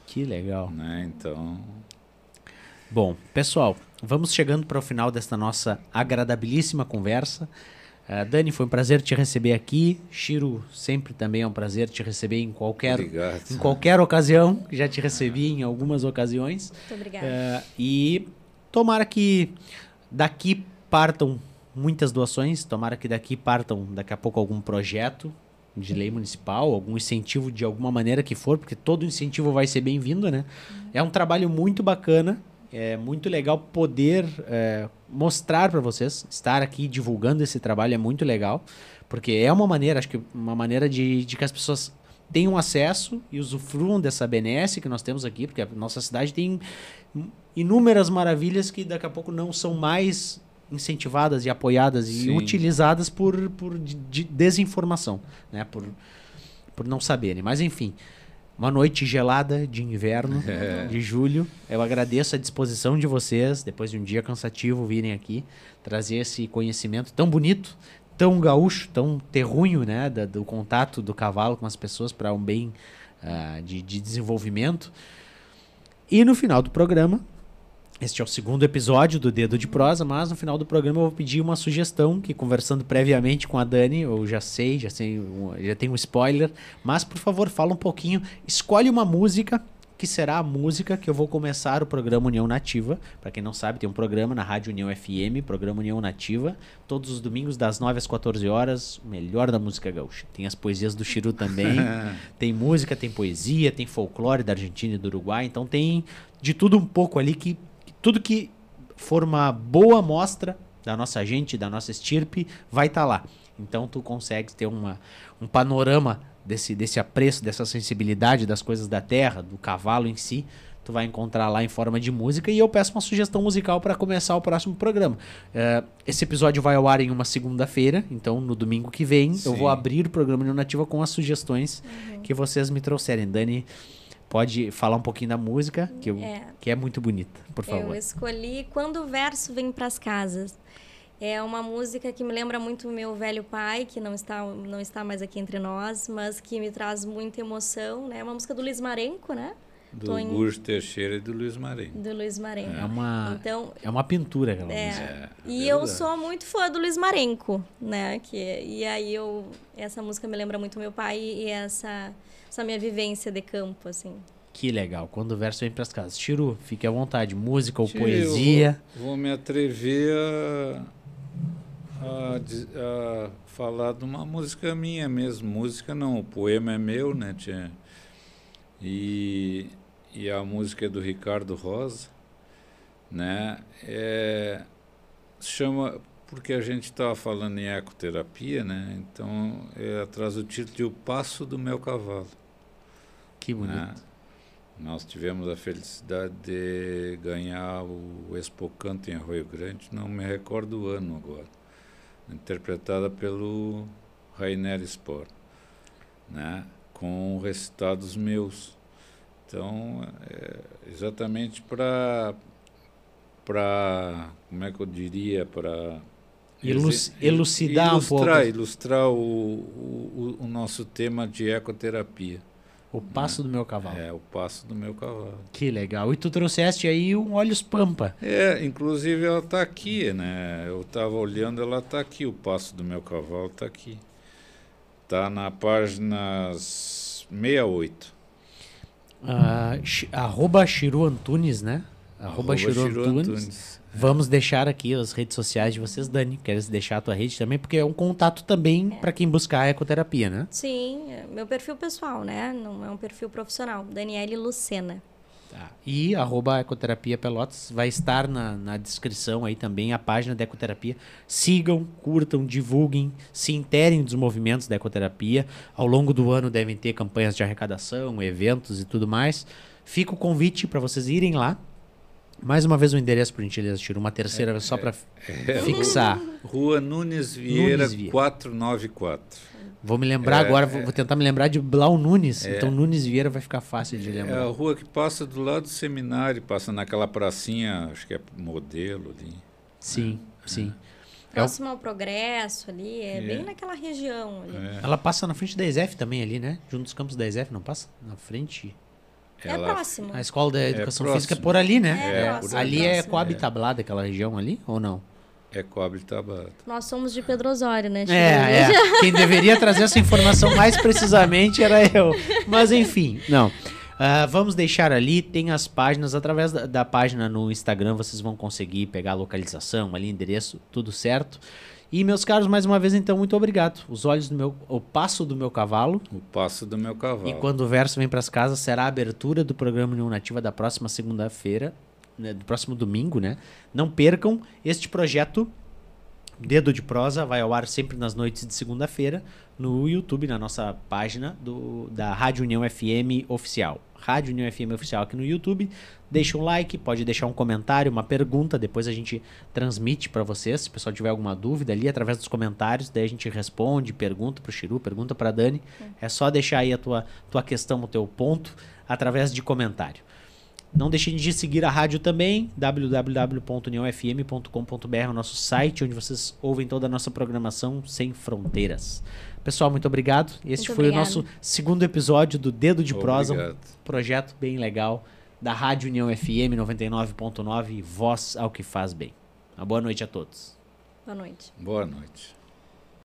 Que legal. Né? Então... Bom, pessoal, vamos chegando para o final desta nossa agradabilíssima conversa. Dani, foi um prazer te receber aqui. Chiro, sempre também é um prazer te receber em qualquer ocasião. Já te recebi em algumas ocasiões. Muito obrigada. E tomara que daqui partam muitas doações, tomara que daqui partam daqui a pouco algum projeto de lei municipal, algum incentivo de alguma maneira que for, porque todo incentivo vai ser bem-vindo, né? É um trabalho muito bacana. É muito legal poder mostrar para vocês, estar aqui divulgando esse trabalho é muito legal, porque é uma maneira, acho que uma maneira de que as pessoas tenham acesso e usufruam dessa benesse que nós temos aqui, porque a nossa cidade tem inúmeras maravilhas que daqui a pouco não são mais incentivadas e apoiadas e utilizadas por desinformação, né? Por não saberem. Mas enfim... Uma noite gelada de inverno, de julho. Eu agradeço a disposição de vocês, depois de um dia cansativo, virem aqui, trazer esse conhecimento tão bonito, tão gaúcho, tão terrunho, né, do contato do cavalo com as pessoas para um bem de desenvolvimento. E no final do programa, este é o 2º episódio do Dedo de Prosa, mas no final do programa eu vou pedir uma sugestão, que conversando previamente com a Dani, eu já tenho um spoiler, mas por favor, fala um pouquinho, escolhe uma música, que será a música que eu vou começar o programa União Nativa. Para quem não sabe, tem um programa na Rádio União FM, programa União Nativa, todos os domingos das 9 às 14 horas, o melhor da música gaúcha. Tem as poesias do Chiru também, tem música, tem poesia, tem folclore da Argentina e do Uruguai, então tem de tudo um pouco ali tudo que for uma boa amostra da nossa gente, da nossa estirpe, vai estar lá. Então tu consegue ter um panorama desse apreço, dessa sensibilidade das coisas da terra, do cavalo em si, tu vai encontrar lá em forma de música. E eu peço uma sugestão musical para começar o próximo programa. Esse episódio vai ao ar em uma segunda-feira, então no domingo que vem eu vou abrir o programa União Nativa com as sugestões que vocês me trouxerem. Dani, pode falar um pouquinho da música, que é muito bonita, por favor. Eu escolhi Quando o Verso Vem Pras Casas. É uma música que me lembra muito o meu velho pai, que não está mais aqui entre nós, mas que me traz muita emoção, né? É uma música do Luiz Marenco, né? Do Gurgel Teixeira e do Luiz Marenco. Do Luiz Marenco. É uma pintura aquela música. E eu sou muito fã do Luiz Marenco, né? E aí essa música me lembra muito o meu pai e essa minha vivência de campo, assim. Que legal. Quando o verso vem para as casas. Chiru, fique à vontade. Música ou poesia. Vou me atrever a falar de uma música minha mesmo. Música não, o poema é meu, né, tia? E a música é do Ricardo Rosa, né? Chama... Porque a gente estava falando em ecoterapia, né? Então, traz o título de O Passo do Meu Cavalo. Que bonito. Né? Nós tivemos a felicidade de ganhar o Expo Canto em Arroio Grande, não me recordo o ano agora, interpretada pelo Rainer Spor, né? Com recitados meus. Então, exatamente para como é que eu diria, para elucidar um pouco. Ilustrar o nosso tema de ecoterapia. O Passo do Meu Cavalo. É, o Passo do Meu Cavalo. Que legal. E tu trouxeste aí um Olhos Pampa. Inclusive ela está aqui, né? Eu estava olhando, ela está aqui, o Passo do Meu Cavalo está aqui. Está na página 68. Arroba Chiru Antunes, né? Arroba Chiru Antunes. Vamos deixar aqui as redes sociais de vocês, Dani. Queres deixar a tua rede também? Porque é um contato também para quem buscar a ecoterapia, né? Sim, meu perfil pessoal, né? Não é um perfil profissional. Daniele Lucena. Tá. E arroba Ecoterapia Pelotas vai estar na descrição aí também a página da ecoterapia. Sigam, curtam, divulguem, se interem dos movimentos da ecoterapia. Ao longo do ano devem ter campanhas de arrecadação, eventos e tudo mais. Fica o convite para vocês irem lá. Mais uma vez o endereço, por gentileza, Chiru, uma terceira só para fixar. Rua Nunes Vieira, 494. Vou me lembrar agora, vou tentar me lembrar de Blau Nunes. Então Nunes Vieira vai ficar fácil de lembrar. É a rua que passa do lado do seminário, passa naquela pracinha, acho que é Modelo ali. Sim. Próximo ao Progresso ali, bem naquela região ali. Ela passa na frente da ESEF também ali, né? Junto dos campos da ESEF, não passa? Na frente... próximo. A Escola da Educação Física é por ali, né? Próximo, ali próximo. É Coab Tablada, aquela região ali, ou não? É Coab Tablada. Nós somos de Pedro Osório, né? Quem deveria trazer essa informação mais precisamente era eu. Mas enfim, não. Vamos deixar ali, tem as páginas, através da página no Instagram vocês vão conseguir pegar a localização, ali, endereço, tudo certo. E, meus caros, mais uma vez, então, muito obrigado. O Passo do Meu Cavalo. O Passo do Meu Cavalo. E quando o Verso vem para as casas, será a abertura do programa União Nativa da próxima segunda-feira, né, do próximo domingo, né? Não percam este projeto. Dedo de Prosa vai ao ar sempre nas noites de segunda-feira no YouTube, na nossa página da Rádio União FM Oficial. Rádio União FM Oficial aqui no YouTube. Deixa um like, pode deixar um comentário, uma pergunta, depois a gente transmite para vocês. Se o pessoal tiver alguma dúvida ali, através dos comentários, daí a gente responde, pergunta pro Chiru, pergunta pra Dani. É só deixar aí a tua questão, o teu ponto, através de comentário. Não deixem de seguir a rádio também, www.uniãofm.com.br, o nosso site, onde vocês ouvem toda a nossa programação sem fronteiras. Pessoal, muito obrigado. Este foi o nosso segundo episódio do Dedo de Prosa, um projeto bem legal da Rádio União FM 99.9, voz ao que faz bem. Uma boa noite a todos. Boa noite. Boa noite.